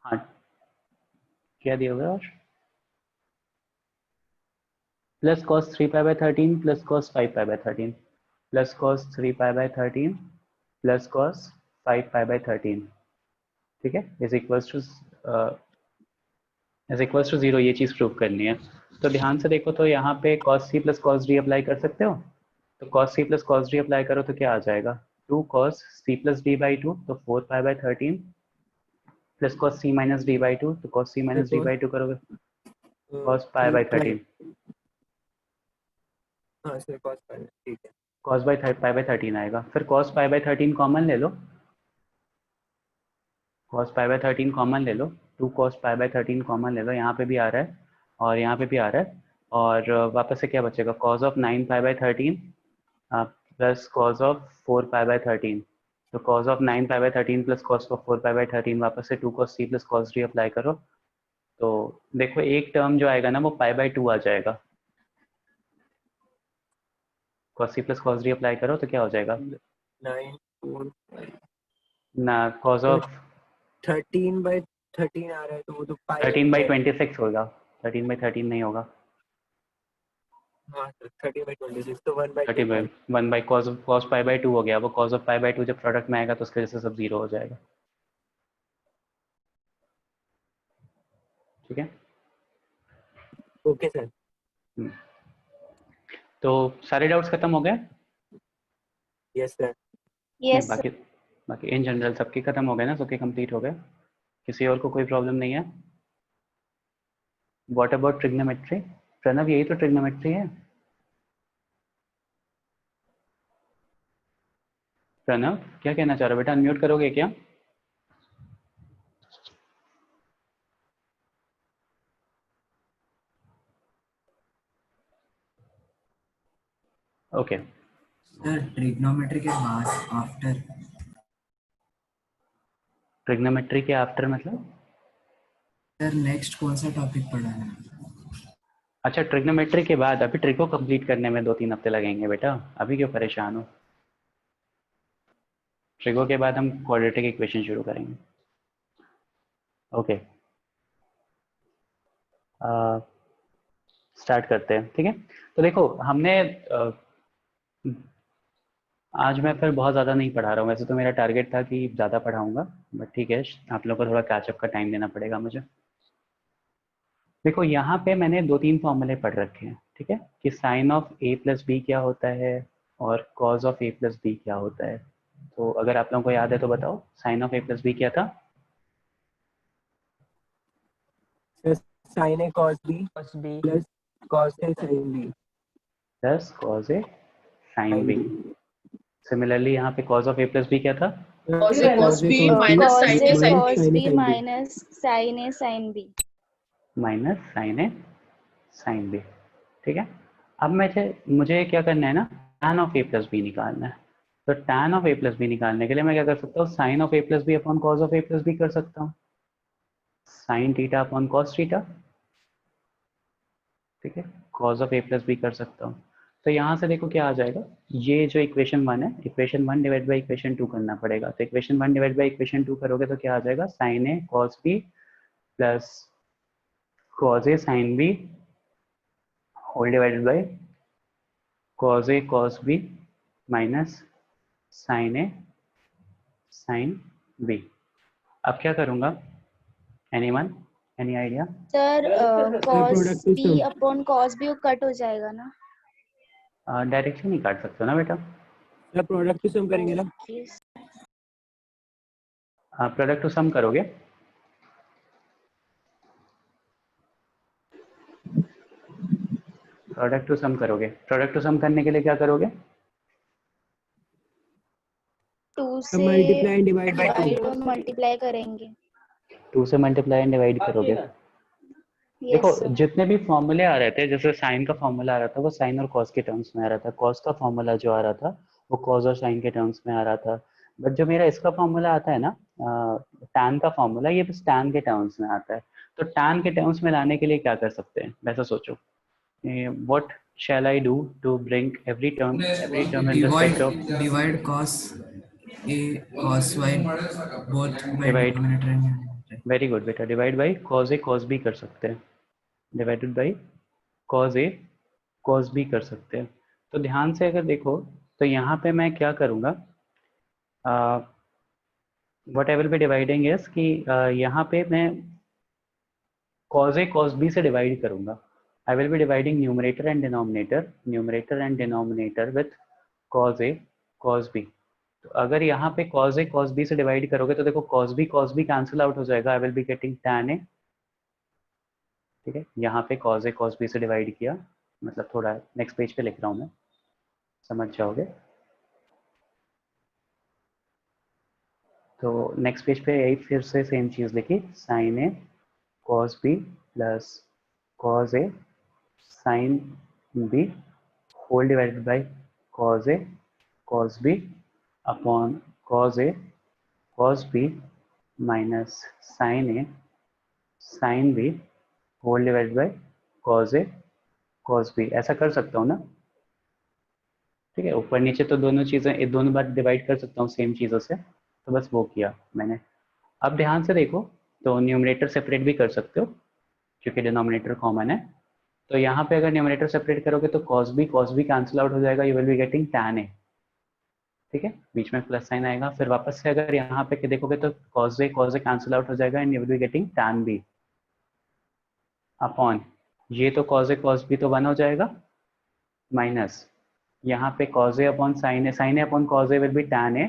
हाँ क्या दिया हुआ है, और plus cos 3 pi by 13 plus cos 5 pi by 13 plus cos 3 pi by 13 plus cos 5 pi by 13, ठीक है, इज इक्वल्स टू 0, ये चीज़ प्रूव करनी है। तो ध्यान से देखो तो यहाँ पे cos c plus cos d apply कर सकते हो, तो cos c plus cos d apply करो तो क्या आ जाएगा, 2 cos c plus d by 2, तो 4 pi by 13 plus cos C minus D by two, तो cos C minus D by two करोगे कॉस पाई बाई 13, हाँ सर cos पाई, ठीक है। कॉस बाई पाई बाई 13 आएगा। फिर कॉस पाई बाई 13 कॉमन ले लो, cos pi by 13 common ले लो, 2 cos pi by 13 common ले लो, यहाँ पे भी आ रहा है और यहाँ पे भी आ रहा है, और वापस से क्या बचेगा, cos of 9 pi by 13 plus cos of 4 pi by 13, तो cos of 9 pi by 13 plus cos of 4 pi by 13, वापस से 2 cos C plus cos D apply करो, तो देखो एक टर्म जो आएगा ना वो पाई बाई 2 आ जाएगा, cos C plus cos D apply करो तो क्या हो जाएगा 9 4 ना, कॉस ऑफ 13/13 आ रहा है तो वो तो पाई 13 बाई 26 होगा, 13 बाई 13 नहीं होगा, हाँ सर 13/26 तो 1/2 30 by 1 by cos pi by 2 हो गया, वो कॉस ऑफ पाई बाई 2 जब प्रोडक्ट में आएगा तो उसके वजह से सब जीरो हो जाएगा। ठीक है, ओके सर। तो सारे डाउट्स खत्म हो गए? Yes sir. Yes, बाकी बाकी इन जनरल सबके खत्म हो गए ना, सबके कंप्लीट हो गए, किसी और को कोई प्रॉब्लम नहीं है? What about trigonometry? प्रणव यही तो ट्रिग्नोमेट्री है। प्रणव क्या कहना चाह रहे हो बेटा, अनम्यूट करोगे क्या? ओके सर ट्रिग्नोमेट्री के बाद आफ्टर, ट्रिग्नोमेट्री के आफ्टर मतलब? सर नेक्स्ट कौन सा टॉपिक पढ़ाना है? अच्छा ट्रिग्नोमेट्री के बाद अभी ट्रिक को कंप्लीट करने में 2-3 हफ्ते लगेंगे बेटा, अभी क्यों परेशान हो? ट्रिगो के बाद हम क्वाड्रेटिक इक्वेशन शुरू करेंगे। ओके स्टार्ट करते हैं, ठीक है। तो देखो हमने आज मैं फिर बहुत ज़्यादा नहीं पढ़ा रहा हूँ, वैसे तो मेरा टारगेट था कि ज़्यादा पढ़ाऊँगा, बट ठीक है आप लोगों को थोड़ा कैचअप का टाइम देना पड़ेगा मुझे। देखो यहाँ पे मैंने 2-3 फॉर्मूले पढ़ रखे हैं, ठीक है, कि sine of A plus B क्या होता है और cos of A plus B क्या होता है। तो अगर आप लोगों को याद है तो बताओ, sine of A plus B क्या था? sin a cos b plus cos a sin b plus cos A sine B. Similarly यहाँ पे cos of A plus B क्या था? cos A cos B minus cos sin A A sin cos B. B minus sin A sin B. Minus sine A sine B, ठीक है। अब मुझे क्या करना है ना, tan of A plus B निकालना है। तो tan of A plus B निकालने के लिए मैं क्या कर सकता हूँ, sine of A plus B upon cos of A plus B कर सकता हूँ, sine theta upon cos theta, ठीक है, cos of A plus B कर सकता हूँ। तो यहाँ से देखो क्या आ जाएगा, ये जो इक्वेशन 1 है, इक्वेशन 1 डिवाइड बाई इक्वेशन 2 करना पड़ेगा। तो इक्वेशन 1 डिवाइड बाई इक्वेशन 2 करोगे तो क्या आ जाएगा, sine A cos B plus cos A sine B whole divided by cos A cos B minus sine A sine B. अब क्या करूँगा, anyone, any idea? Sir, cos product to B sum. upon cos B वो cut हो जाएगा ना? Directly नहीं काट सकते ना बेटा, सर प्रोडक्ट की सम करेंगे ना? Yes. प्रोडक्ट टू सम करोगे, प्रोडक्ट टू सम करोगे, प्रोडक्ट टू सम करने के लिए क्या करोगे, 2 से multiply and divide by 2 divide और मल्टीप्लाई करेंगे। 2 से मल्टीप्लाई एंड डिवाइड करोगे। देखो Yes, sir. जितने भी फॉर्मूले आ रहे थे, जैसे साइन का फॉर्मूला आ रहा था वो साइन और कॉस के टर्म्स में आ रहा था, कॉस का फॉर्मूला जो आ रहा था वो कॉस और साइन के टर्म्स में आ रहा था, बट जो मेरा इसका फॉर्मूला आता है ना, टैन का फॉर्मूला, ये बस टैन के टर्म्स में आता है। तो टैन के टर्म्स में लाने के लिए क्या कर सकते हैं, वैसा सोचो, what shall I do to bring every term in respect of, divide cos a cos y both by Divide. denominator and numerator. Very good बेटा, divide by cos A cos B कर सकते हैं, divided by cos A cos B कर सकते हैं। तो ध्यान से अगर देखो तो यहाँ पे मैं क्या करूँगा, what I will be dividing is कि यहाँ पे मैं कॉज ए कॉस बी से डिवाइड करूँगा। I will be dividing numerator and denominator with cos A cos B. तो अगर यहाँ पे cos a cos b से डिवाइड करोगे तो देखो cos b कैंसिल आउट हो जाएगा, I will be getting tan a, ठीक है। यहाँ पे cos a cos b से डिवाइड किया, मतलब थोड़ा नेक्स्ट पेज पे लिख रहा हूँ मैं, समझ जाओगे। तो नेक्स्ट पेज पे यही फिर से सेम चीज़ लिखी, sin a cos b plus cos a sin b whole divided by cos a cos b upon cos a cos b minus sin a sin b whole divided by cos a cos b। ऐसा कर सकता हूँ ना, ठीक है। ऊपर नीचे तो दोनों चीज़ें दोनों बार डिवाइड कर सकता हूँ सेम चीज़ों से, तो बस वो किया मैंने। अब ध्यान से देखो, तो न्यूमरेटर सेपरेट भी कर सकते हो क्योंकि डिनोमिनेटर कॉमन है। तो यहाँ पे अगर न्यूमरेटर सेपरेट करोगे तो cos b कैंसिल आउट हो जाएगा, you will be getting tan a, ठीक है। बीच में प्लस साइन आएगा, फिर वापस से अगर यहाँ पे देखोगे तो cos a कैंसिल आउट हो जाएगा and you will be getting tan b upon ये तो cos b तो 1 हो जाएगा, माइनस यहाँ पे cos a upon sin a upon cos a will be tan a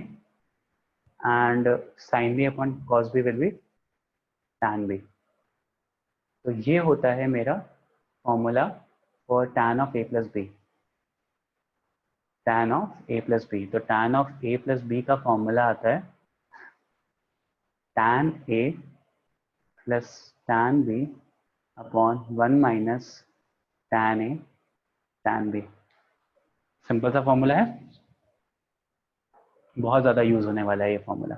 and sin b upon cos b will be tan b। तो ये होता है मेरा formula for tan of a plus B, tan of a plus B. तो tan of a plus B का formula आता है tan a plus tan b upon 1 minus tan a tan b। Simple सा फॉर्मूला है, बहुत ज़्यादा use होने वाला है ये formula,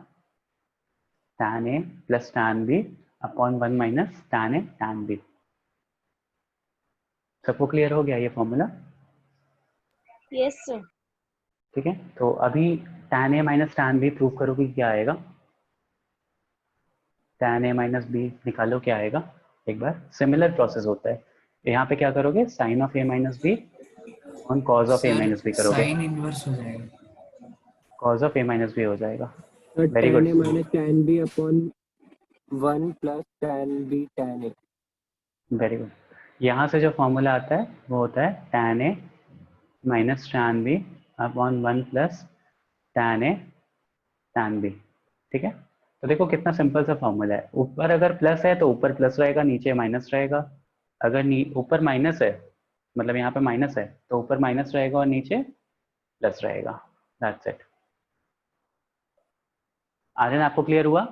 tan a plus tan b upon 1 minus tan a tan b। सबको क्लियर हो गया ये फॉर्मूला? Yes, sir. ठीक है। तो अभी tan a minus tan b prove करो कि क्या आएगा। tan a माइनस b निकालो क्या आएगा, एक बार सिमिलर प्रोसेस होता है। यहाँ पे क्या करोगे, sine of a minus b on cos of a sir minus b करोगे, साइन इनवर्स हो जाएगा। Cos of a minus b हो जाएगा। तो very tan good, a minus tan b upon 1 plus tan b tan a। Very good. यहाँ से जो formula आता है वो होता है tan a minus tan b upon 1 plus tan a tan b, ठीक है। तो देखो कितना सिंपल सा फॉर्मूला है। ऊपर अगर प्लस है तो ऊपर प्लस रहेगा, नीचे माइनस रहेगा। अगर ऊपर माइनस है, मतलब यहाँ पे माइनस है, तो ऊपर माइनस रहेगा और नीचे प्लस रहेगा। That's it. आर्यन आपको क्लियर हुआ?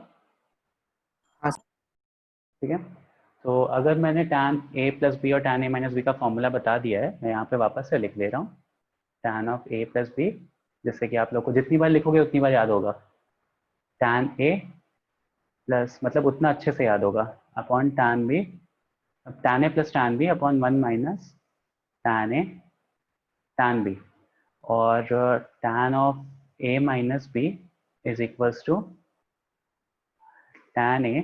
हाँ। ठीक है। तो अगर मैंने tan a प्लस बी और tan a माइनस बी का फॉर्मूला बता दिया है, मैं यहाँ पे वापस से लिख ले रहा हूँ, tan of a plus B, जिससे कि आप लोग को जितनी बार लिखोगे उतनी बार याद होगा। tan a प्लस मतलब उतना अच्छे से याद होगा, upon tan b, tan a plus tan b upon 1 minus tan a tan b, और tan of a minus b is equals to tan a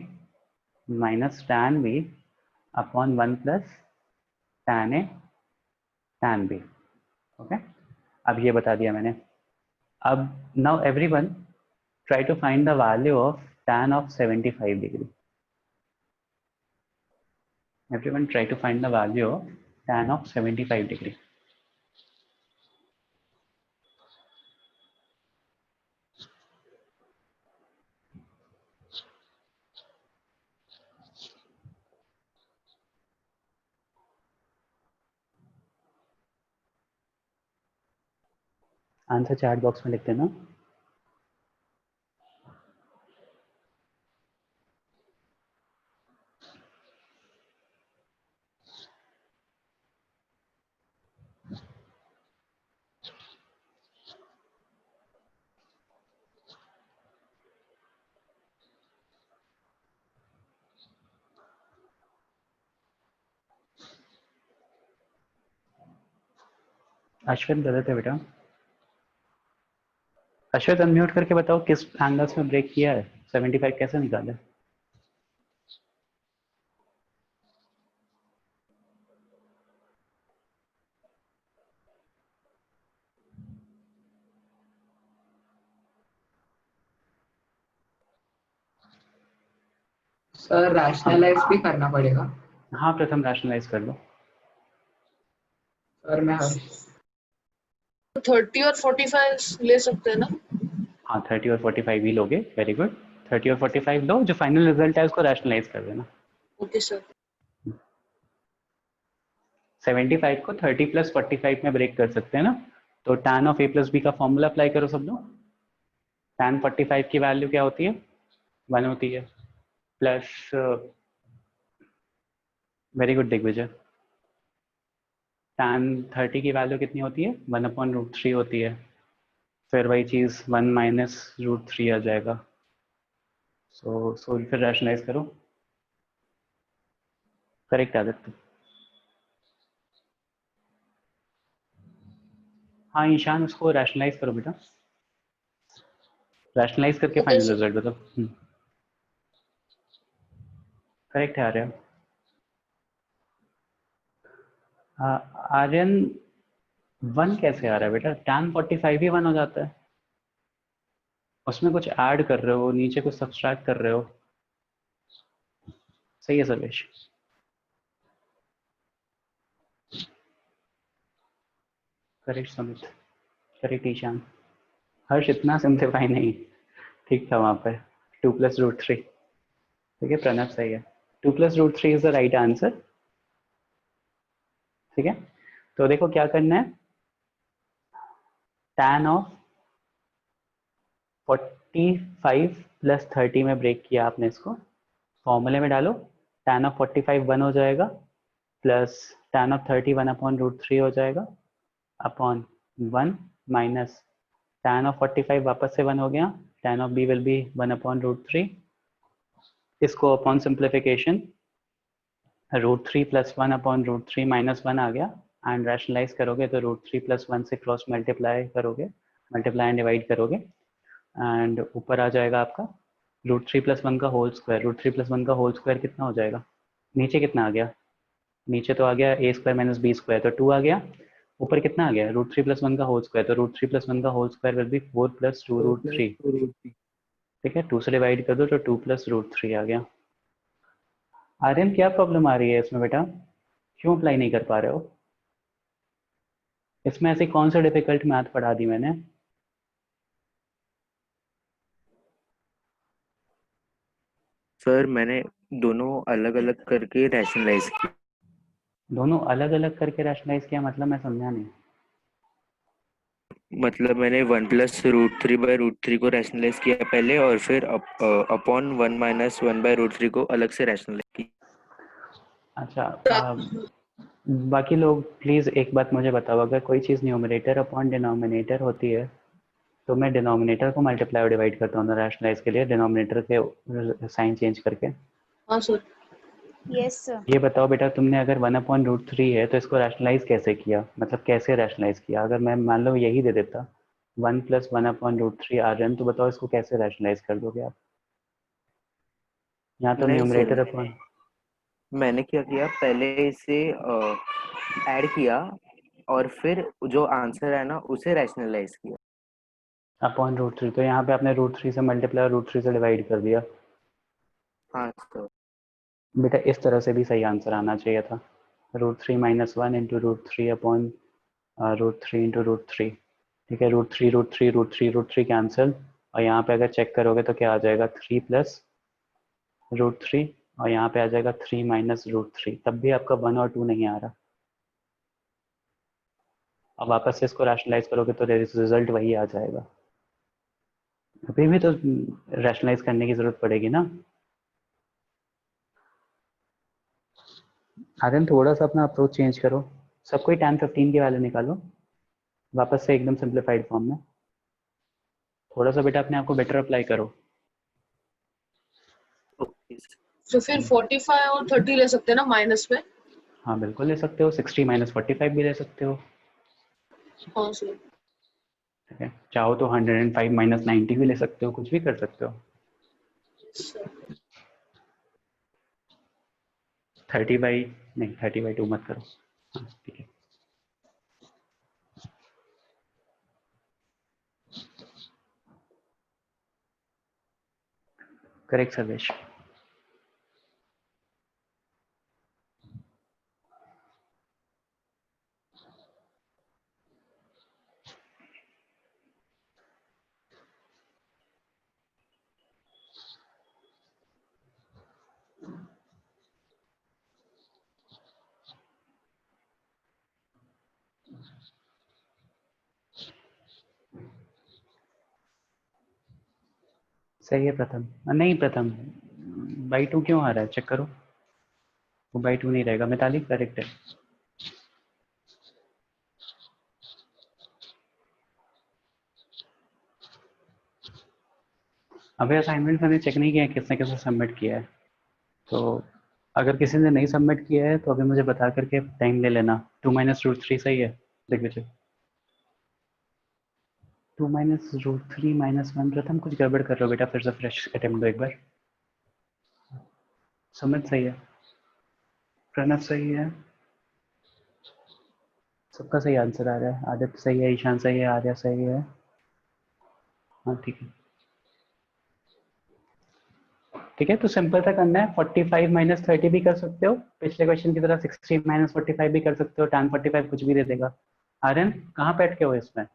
minus tan b upon 1 plus tan a tan b। Okay, अब ये बता दिया मैंने। अब now everyone try to find the value of tan of 75 degree. Everyone try to find the value of tan of 75 degree. Answer chat box में लिख देना। अश्विन गलत है बेटा। अश्विन अनम्यूट करके बताओ किस एंगल्स में ब्रेक किया है, 75 कैसे निकाला? सर रैशनलाइज भी करना पड़ेगा। हाँ, प्रथम रैशनलाइज कर लो। सर मैं 30 और 45 ले सकते हैं ना? हाँ 30 और 45 ही लोगे, वेरी गुड। 30 और 45 लो, जो फाइनल रिजल्ट है उसको रैशनलाइज कर देना। Okay sir. 75 को 30 प्लस 45 में ब्रेक कर सकते हैं ना, तो tan of a plus B का फॉर्मूला अप्लाई करो सब लोग। tan 45 की वैल्यू क्या होती है, 1 होती है, plus very good Digvijay, tan 30 की वैल्यू कितनी होती है, 1/√3 होती है, फिर वही चीज़ 1 माइनस √3 आ जाएगा। सो फिर रैशनलाइज करो, करेक्ट आदित्य। हाँ ईशान, उसको रैशनलाइज करो बेटा, रैशनलाइज करके Okay, फाइनल sir. रिजल्ट बताओ। करेक्ट है आर्यन। आर्यन 1 कैसे आ रहा है बेटा, tan 45 ही 1 हो जाता है, उसमें कुछ ऐड कर रहे हो, नीचे कुछ सब्सट्रैक्ट कर रहे हो। सही है सर्वेश। करेक्ट समित, करेक्ट ईशान। हर्ष इतना सिंप्लीफाई नहीं, ठीक था वहां पर, 2 प्लस √3। ठीक है प्रणव, सही है, 2 plus √3 is the right answer. ठीक है, तो देखो क्या करना है, tan ऑफ 45 प्लस 30 में ब्रेक किया आपने इसको, फॉर्मूले में डालो, tan ऑफ 45 1 हो जाएगा, प्लस tan ऑफ 30 1/√3 हो जाएगा, अपॉन 1 माइनस tan ऑफ 45 वापस से 1 हो गया, tan of b will B 1/√3, इसको अपॉन सिंप्लीफिकेशन √3 प्लस 1/√3 माइनस 1 आ गया, एंड रैशनलाइज करोगे तो √3 प्लस 1 से क्रॉस मल्टीप्लाई करोगे, मल्टीप्लाई एंड डिवाइड करोगे, एंड ऊपर आ जाएगा आपका √3 प्लस 1 का होल स्क्वायर। √3 प्लस 1 का होल स्क्वायर कितना हो जाएगा, नीचे कितना आ गया, नीचे तो आ गया a² माइनस b², तो 2 आ गया, ऊपर कितना आ गया, √3 प्लस 1 का होल स्क्वायर, तो √3 प्लस 1 का whole square will be 4 plus 2√3। ठीक है, 2 से डिवाइड कर दो तो 2 प्लस √3 आ गया। आर्यन क्या प्रॉब्लम आ रही है इसमें बेटा, क्यों अप्लाई नहीं कर पा रहे हो, इसमें ऐसी कौन सा डिफिकल्ट मैथ पढ़ा दी मैंने। सर मैंने दोनों अलग अलग करके रैशनलाइज किया। दोनों अलग अलग करके रैशनलाइज किया मतलब मैं समझा नहीं। मतलब मैंने 1+√3/√3 को रैशनलाइज किया पहले, और फिर अपॉन 1 माइनस 1/√3 को अलग से रैशनलाइज किया। अच्छा, बाकी लोग प्लीज़ एक बात मुझे बताओ, अगर कोई चीज़ न्यूमरेटर अपॉन डिनोमिनेटर होती है तो मैं डिनोमिनेटर को मल्टीप्लाई और डिवाइड करता हूँ ना रैशनलाइज के लिए, डिनोमिनेटर के साइन चेंज करके। हाँ सर। Yes, sir. ये बताओ बेटा, तुमने अगर 1/√3 है तो इसको रैशनलाइज कैसे किया, मतलब कैसे रैशनलाइज किया, अगर मैं मान लो यही दे देता 1 प्लस 1/√3 आर्यन, तो बताओ इसको कैसे रैशनलाइज कर दोगे आप। यहाँ तो नहीं न्यूमरेटर सर, अपॉन, मैंने क्या किया, पहले इसे ऐड किया और फिर जो आंसर है ना उसे रैशनलाइज किया। √3, तो यहाँ पे आपने √3 से मल्टीप्लाई और √3 से डिवाइड कर दिया। हाँ सर। बेटा इस तरह से भी सही आंसर आना चाहिए था, √3 माइनस 1 इंटू √3 अपॉन √3 इंटू √3। ठीक है, √3 कैंसिल, और यहाँ पे अगर चेक करोगे तो क्या आ जाएगा, 3 प्लस √3, और यहाँ पे आ जाएगा 3 माइनस √3, तब भी आपका 1 और 2 नहीं आ रहा। अब वापस से इसको रैशनलाइज करोगे तो रिजल्ट वही आ जाएगा, अभी भी तो रैशनलाइज करने की जरूरत पड़ेगी ना। आर्यन थोड़ा सा अपना अप्रोच चेंज करो, सबको ही tan 15 की वैल्यू निकालो वापस से एकदम सिंप्लीफाइड फॉर्म में, थोड़ा सा बेटा अपने आप को बेटर अप्लाई करो। ओके। तो फिर 45 और 30 ले सकते हैं ना माइनस में। हाँ बिल्कुल ले सकते हो, 60 माइनस 45 भी ले सकते हो। हाँ सर। ठीक है, चाहो तो 105 माइनस 90 भी ले सकते हो, कुछ भी कर सकते हो। सर 30/2 मत करो। हाँ ठीक है, करेक्ट सर्वेश। सही है प्रथम। नहीं प्रथम, बाई 2 क्यों आ रहा है, चेक करो। वो बाई 2 नहीं रहेगा, मिताली करेक्ट है। अभी असाइनमेंट मैंने चेक नहीं किया है किसने किसने सबमिट किया है, तो अगर किसी ने नहीं सबमिट किया है तो अभी मुझे बता करके टाइम ले लेना। 2 - √3 सही है, देख लीजिए। 2 - √3 - 1। प्रथम कुछ गड़बड़ कर रहे हो बेटा, फिर से फ्रेश अटेम्प्ट दो एक बार। सुमित सही है, प्रणव सही है, सबका सही आंसर आ रहा है। आदित्य सही है, ईशान सही है, आर्या सही है। हाँ ठीक है, ठीक है। तो सिंपल सा करना है, 45 - 30 भी कर सकते हो, पिछले क्वेश्चन की तरह 60 - 45 भी कर सकते हो, tan 45 कुछ भी दे देगा। आर्यन कहाँ पे अटके हो इसमें?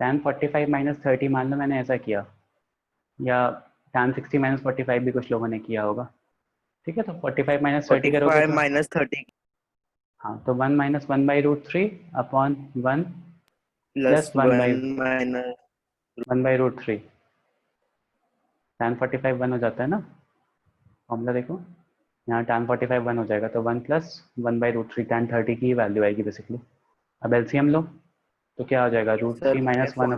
tan 45 - 30 मान लो मैंने ऐसा किया, या tan 60 - 45 भी कुछ लोगों ने किया होगा। ठीक है, तो 45 - 30 करोगे 45 तो माइनस 30 हाँ, तो 1 - 1/√3 upon 1 plus plus 1 by 1 minus 1/√3। tan 45 1 हो जाता है ना, फॉर्मूला देखो यहाँ, tan 45 1 हो जाएगा, तो 1 प्लस 1/√3 tan 30 की वैल्यू आएगी बेसिकली। अब एलसीएम लो तो क्या हो जाएगा, सर √3 मैंने - 1 अपॉन।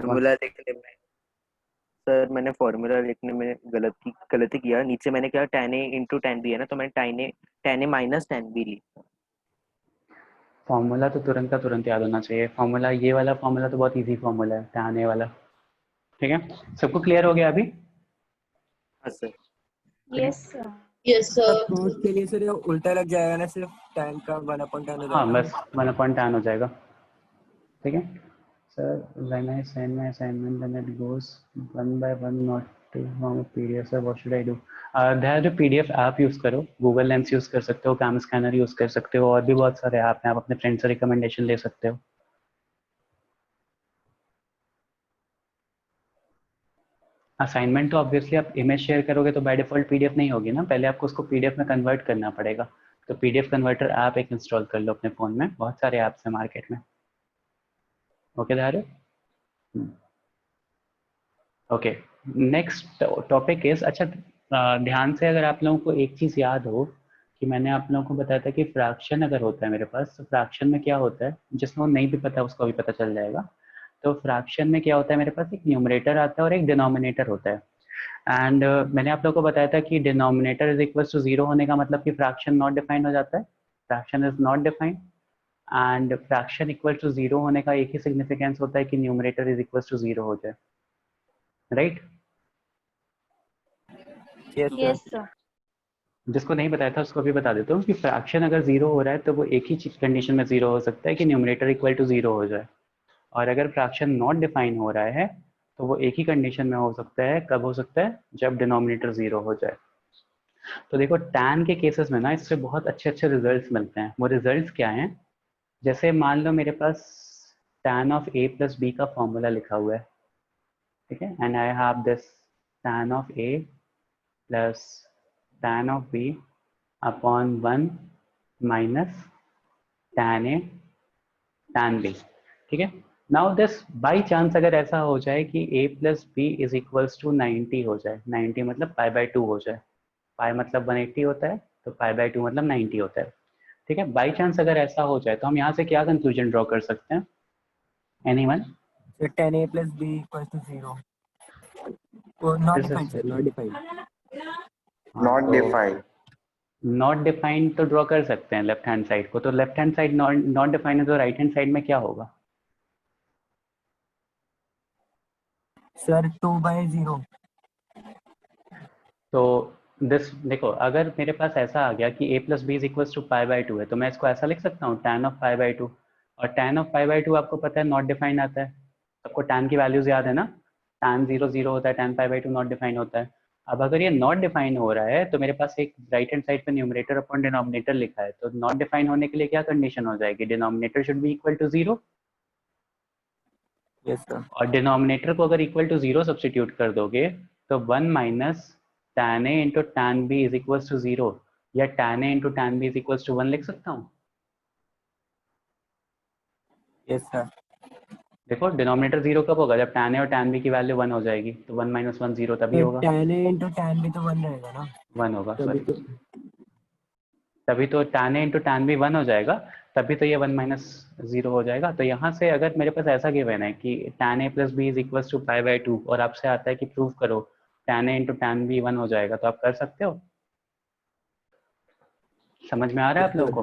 फॉर्मूला लिखने में गलती किया। नीचे मैंने क्या tan a into tan b है ना, तो मैंने tan a minus tan b ली। फॉर्मूला तो तुरंत का तुरंत याद होना चाहिए। फॉर्मूला, ये वाला फॉर्मूला तो बहुत इजी फॉर्मूला है, tan a वाला। ठीक है, सबको क्लियर हो गया अभी? हाँ sir. Yes, sir. Yes, sir. कोस के लिए सर ये उल्टा लग जाएगा ना, सिर्फ tan का 1/10 हो हाँ जाएगा। बस 1/10 हो जाएगा। ठीक है sir, when I send my assignment then it goes 1 by 1 not to form a PDF, sir what should I do? जो PDF ऐप यूज़ करो, गूगल लेंस यूज़ कर सकते हो, कैम स्कैनर यूज़ कर सकते हो, और भी बहुत सारे ऐप हैं, आप अपने फ्रेंड से रिकमेंडेशन ले सकते हो। असाइनमेंट तो ऑब्वियसली आप इमेज शेयर करोगे तो बाय डिफॉल्ट PDF नहीं होगी ना, पहले आपको उसको PDF में कन्वर्ट करना पड़ेगा। तो PDF कन्वर्टर ऐप एक इंस्टॉल कर लो अपने फ़ोन में, बहुत सारे ऐप्स हैं मार्केट में। ओके धारे, ओके। नेक्स्ट टॉपिक इज, अच्छा ध्यान से अगर आप लोगों को एक चीज़ याद हो कि मैंने आप लोगों को बताया था कि फ्रैक्शन अगर होता है मेरे पास, तो फ्रैक्शन में क्या होता है, जिसको नहीं भी पता उसको भी पता चल जाएगा। तो फ्रैक्शन में क्या होता है, मेरे पास एक न्यूमरेटर आता है और एक डिनोमिनेटर होता है। एंड मैंने आप लोगों को बताया था कि डिनोमिनेटर इज इक्वल टू 0 होने का मतलब कि फ्रैक्शन नॉट डिफाइंड हो जाता है, fraction is not defined. And fraction equal to 0 होने का एक ही सिग्निफिकेंस होता है कि न्यूमरेटर इज इक्वल टू 0 हो जाए, राइट? Yes, sir. जिसको नहीं बताया था उसको भी बता देता हूँ कि फ्रैक्शन अगर 0 हो रहा है तो वो एक ही कंडीशन में 0 हो सकता है कि न्यूमरेटर इक्वल टू 0 हो जाए, और अगर फ्रैक्शन नॉट डिफाइन हो रहा है तो वो एक ही कंडीशन में हो सकता है, कब हो सकता है, जब डिनोमिनेटर 0 हो जाए। तो देखो टैन के केसेस में ना इससे बहुत अच्छे अच्छे रिजल्ट्स मिलते हैं। वो रिजल्ट्स क्या हैं, जैसे मान लो मेरे पास tan of a plus B का फॉर्मूला लिखा हुआ है, ठीक है, and I have this tan of a plus tan of b upon 1 minus tan a tan b। ठीक है, नाउ दिस बाई चांस अगर ऐसा हो जाए कि a plus B is equals to 90 हो जाए, 90 मतलब π/2 हो जाए, पाई मतलब 180 होता है, तो π/2 मतलब 90 होता है। ठीक है, बाई चांस अगर ऐसा हो जाए तो हम यहाँ से क्या कंक्लूजन ड्रॉ कर सकते हैं, anyone? So tan a plus b equals to 0. Oh, not defined, sir. Not defined. Not तो डिफाइंड। नॉट डिफाइंड तो ड्रॉ कर सकते हैं लेफ्ट हैंड साइड को, तो left hand side not defined है, तो राइट हैंड साइड में क्या होगा? Sir, 2/0. तो दिस देखो, अगर मेरे पास ऐसा आ गया कि a plus B is equal to π/2 है, तो मैं इसको ऐसा लिख सकता हूँ tan ऑफ π/2, और tan ऑफ π/2 आपको पता है नॉट डिफाइंड आता है, सबको tan की वैल्यूज याद है ना, tan 0 0 होता है, tan π/2 नॉट डिफाइंड होता है। अब अगर ये नॉट डिफाइन हो रहा है तो मेरे पास एक राइट हैंड साइड पे न्यूमरेटर अपॉन डिनोमिनेटर लिखा है, तो नॉट डिफाइन होने के लिए क्या कंडीशन हो जाएगी, denominator should be equal to 0, Yes, sir. और डिनोमिनेटर को अगर इक्वल टू 0 सब्सटीट्यूट कर दोगे तो 1 minus tan a into tan b is equal to 0, या tan a into tan b is equal to 1 लिख सकता हूँ। Yes sir. देखो डिनोमिनेटर 0 कब होगा, जब tan a और tan b की वैल्यू 1 हो जाएगी, तो 1 - 1 0 तभी तो होगा, tan a into tan b तो 1 रहेगा ना, 1 होगा, तभी सॉरी। तो। तभी तो tan a into tan b 1 हो जाएगा, तभी तो ये 1 - 0 हो जाएगा। तो यहाँ से अगर मेरे पास ऐसा गिवन है कि tan a plus B is equal to π/2 और आपसे आता है कि प्रूव करो tan a into tan b 1 हो जाएगा, तो आप कर सकते हो। समझ में आ रहा है आप लोगों को?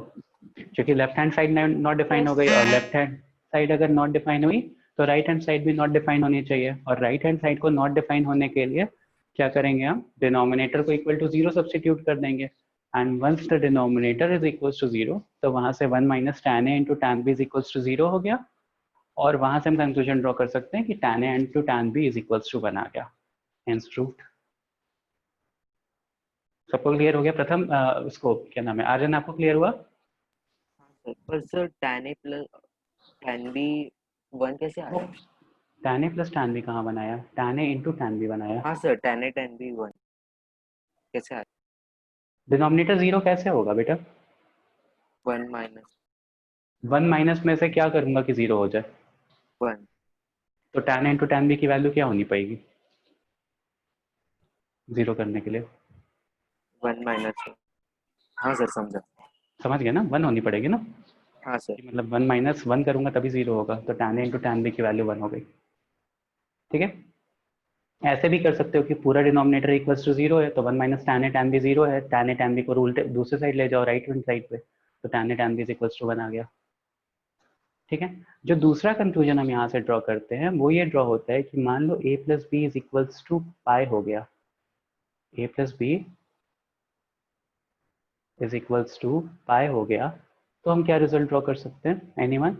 क्योंकि left hand side not define हो गई, और लेफ्ट हैंड साइड अगर नॉट डिफाइन हुई तो राइट हैंड साइड भी नॉट डिफाइन होनी चाहिए, और राइट हैंड साइड को नॉट डिफाइन होने के लिए क्या करेंगे, हम डिनोमिनेटर को इक्वल टू 0 सब्सटीट्यूट कर देंगे, and once the denominator is equal to 0 तो वहां से 1 - tan a into tan b is equal to 0 हो गया, और वहां से हम कंक्लूजन ड्रॉ कर सकते हैं कि tan a into tan b is equal to 1 आ गया, हेंस प्रूव्ड। सबको क्लियर हो गया? प्रथम उसको क्या नाम है, आर्यन आपको क्लियर हुआ? पर sir tan a plus tan b 1 कैसे आया? tan a plus tan b कहाँ बनाया, tan a into tan b बनाया। हाँ sir, tan a tan b 1 कैसे आया? डिनोमिनेटर 0 कैसे होगा बेटा? 1 माइनस 1 माइनस में से क्या करूंगा कि 0 हो जाए? 1 तो tan a into tan b की वैल्यू क्या होनी पड़ेगी 0 करने के लिए? 1 माइनस। हाँ सर, समझा। समझ गए ना, 1 होनी पड़ेगी ना, हाँ सर। कि मतलब 1 - 1 करूंगा तभी 0 होगा, तो tan a into tan b की वैल्यू 1 हो गई। ठीक है, ऐसे भी कर सकते हो कि पूरा डिनोमिनेटर इक्वल्स टू 0 है, तो 1 - tan a tan b 0 है, tan a tan b को उल्टे दूसरे साइड ले जाओ, राइट हैंड साइड पे, तो tan a tan b equals to 1 आ गया। ठीक है, जो दूसरा कंक्लूजन हम यहाँ से ड्रॉ करते हैं वो ये ड्रॉ होता है कि मान लो a plus B is equals to pi हो गया, a plus B is equals to pi हो गया, तो हम क्या रिजल्ट ड्रॉ कर सकते हैं, एनीवन?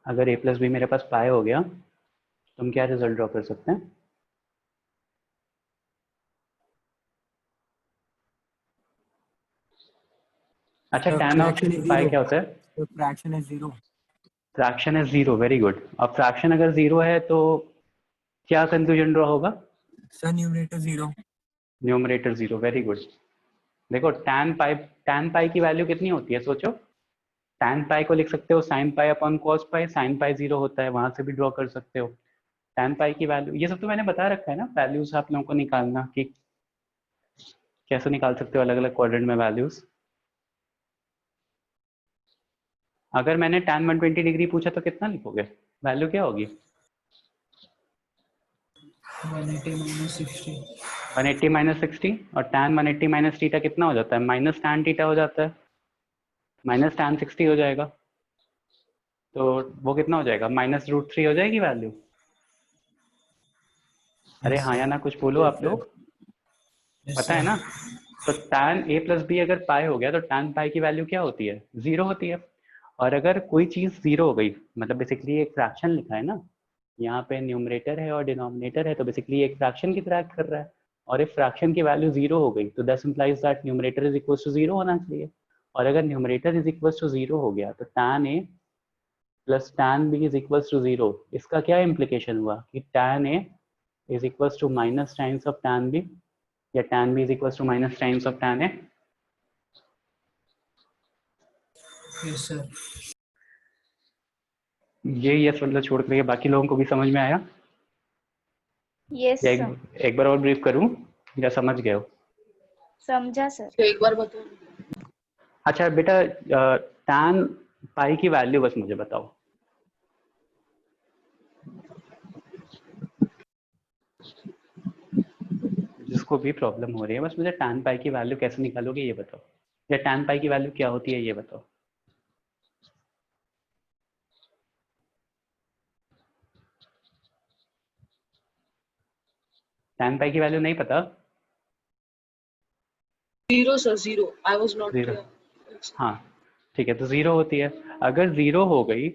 अगर a प्लस बी मेरे पास पाई हो गया तो हम क्या रिजल्ट ड्रॉ कर सकते हैं? अच्छा, तो tan of fraction is pi 0, क्या होता है? तो fraction is 0। Fraction is 0, very good. अब फ्रैक्शन अगर 0 है तो क्या कंक्लूजन ड्रॉ होगा? Sir numerator 0। Numerator 0, very good. देखो tan पाई की वैल्यू कितनी होती है सोचो, tan पाई को लिख सकते हो sin पाई अपॉन cos पाई, sin पाई 0 होता है, वहां से भी ड्रॉ कर सकते हो। tan पाई की वैल्यू, ये सब तो मैंने बता रखा है ना, वैल्यूज आप लोगों को निकालना कि कैसे निकाल सकते हो अलग अलग क्वाड्रेंट में वैल्यूज। अगर मैंने tan 120 डिग्री पूछा तो कितना लिखोगे, वैल्यू क्या होगी? 180 minus 60. 180 - 60, और tan 180 - थीटा कितना हो जाता है, माइनस tan थीटा हो जाता है, माइनस tan 60 हो जाएगा, तो वो कितना हो जाएगा, -√3 हो जाएगी वैल्यू। अरे Yes, हाँ sir. या ना, कुछ बोलो आप लोग, Yes, पता sir. है ना? तो tan a प्लस बी अगर पाई हो गया तो tan पाई की वैल्यू क्या होती है, 0 होती है। और अगर कोई चीज 0 हो गई, मतलब बेसिकली एक फ्रैक्शन लिखा है ना, यहाँ पे न्यूमरेटर है और डिनोमिनेटर है, तो बेसिकली एक फ्रैक्शन की तरह act कर रहा है, और एक फ्रैक्शन की वैल्यू 0 हो गई तो that implies that numerator is equal to 0 होना चाहिए। और अगर न्यूमरेटर इज इक्वल टू 0 हो गया तो tan a plus tan b is equal to 0, इसका क्या इम्प्लीकेशन हुआ कि tan a is equal to minus times of tan b, या tan b is equal to minus times of tan a। Yes, sir. ये yes मतलब छोड़ करके बाकी लोगों को भी समझ में आया, यस या सर, एक बार और ब्रीफ करूं, या समझ गए हो? समझा सर। तो एक बार बताओ। अच्छा बेटा, tan पाई की वैल्यू बस मुझे बताओ। जिसको भी प्रॉब्लम हो रही है बस मुझे tan पाई की वैल्यू कैसे निकालोगे ये बताओ, या tan पाई की वैल्यू क्या होती है ये बताओ। tan पाई की वैल्यू नहीं पता? 0 sir, 0. I was not 0, clear. हाँ ठीक है, तो 0 होती है। अगर 0 हो गई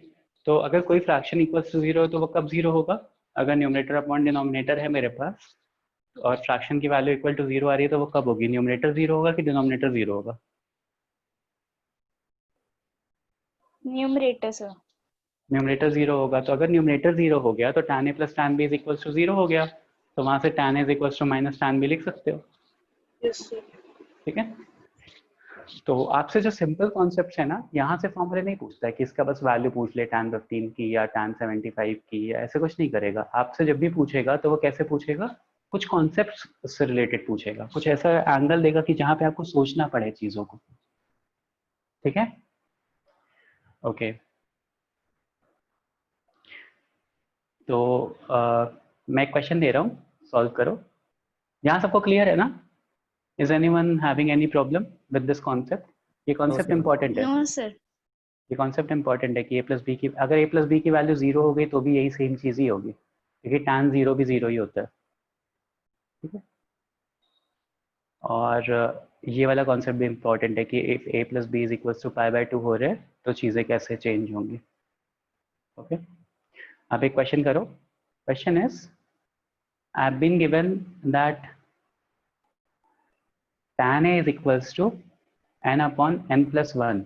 तो अगर कोई फ्रैक्शन इक्वल्स टू 0 है तो वो कब 0 होगा, अगर न्यूमरेटर अपॉन डिनोमिनेटर है मेरे पास और फ्रैक्शन की वैल्यू इक्वल टू 0 आ रही है, तो वो कब होगी, न्यूमरेटर 0 होगा कि डिनोमिनेटर 0 होगा? Numerator sir. न्यूमरेटर 0 होगा, तो अगर न्यूमरेटर 0 हो गया तो tan a plus tan b is equal to 0 हो गया, तो वहां से tan is equal to minus tan भी लिख सकते हो, यस सर। ठीक है। तो आपसे जो सिंपल कॉन्सेप्ट है ना, यहाँ से फॉर्मूले नहीं पूछता है कि इसका बस वैल्यू पूछ ले tan 15 की या tan 75 की, या ऐसे कुछ नहीं करेगा। आपसे जब भी पूछेगा तो वो कैसे पूछेगा, कुछ कॉन्सेप्ट से रिलेटेड पूछेगा, कुछ ऐसा एंगल देगा कि जहाँ पे आपको सोचना पड़े चीजों को, ठीक है। ओके, तो मैं क्वेश्चन दे रहा हूँ, सॉल्व करो। यहाँ सबको क्लियर है ना? Is anyone having any problem with this concept? ये कॉन्सेप्ट sir. इंपॉर्टेंट है, No, sir. ये कॉन्सेप्ट इंपॉर्टेंट है कि a प्लस बी की, अगर a प्लस बी की वैल्यू जीरो हो गई तो भी यही सेम चीज ही होगी, क्योंकि tan जीरो भी जीरो ही होता है, ठीक है। और ये वाला कॉन्सेप्ट भी इंपॉर्टेंट है कि if a plus B is equal to pi by 2 हो रहे हैं तो चीज़ें कैसे चेंज होंगी, ओके। आप एक क्वेश्चन करो। Question is, I have been given that tan a is equals to n upon n plus 1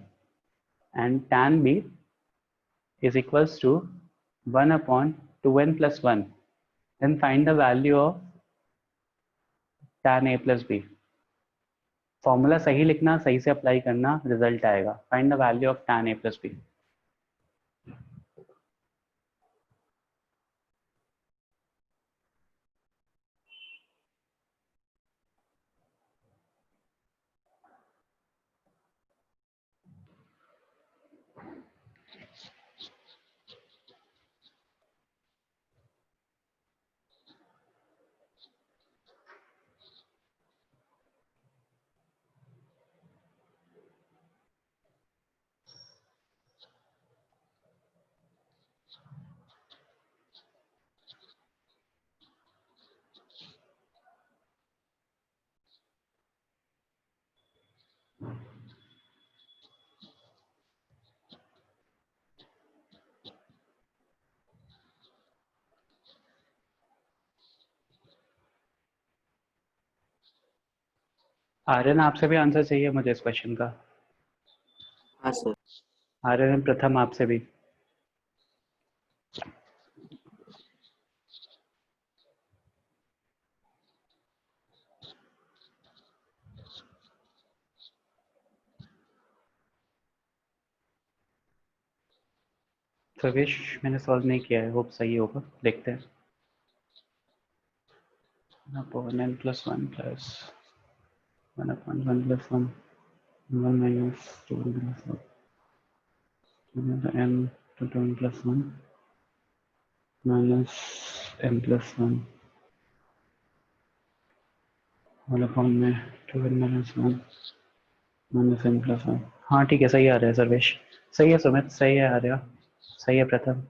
and tan b is equals to 1 upon 2n plus 1, then find the value of tan a plus b। Formula सही लिखना, सही से apply करना, result आएगा। Find the value of tan a plus b। Aryan, आपसे भी answer चाहिए मुझे इस क्वेश्चन का। हाँ सर। आर्यन प्रथम, आपसे भी। प्रवेश मैंने सॉल्व नहीं किया है, होप सही होगा, देखते हैं। Upon n plus 1 plus 1 upon 1 plus 1 1 minus 2 plus 1 n to 2 n plus 1 minus n plus 1 1 upon में 2 n minus 1 minus n plus 1। हाँ ठीक है, सही आ रहा है सर्वेश, सही है सुमित, सही है आर्या, सही है प्रथम।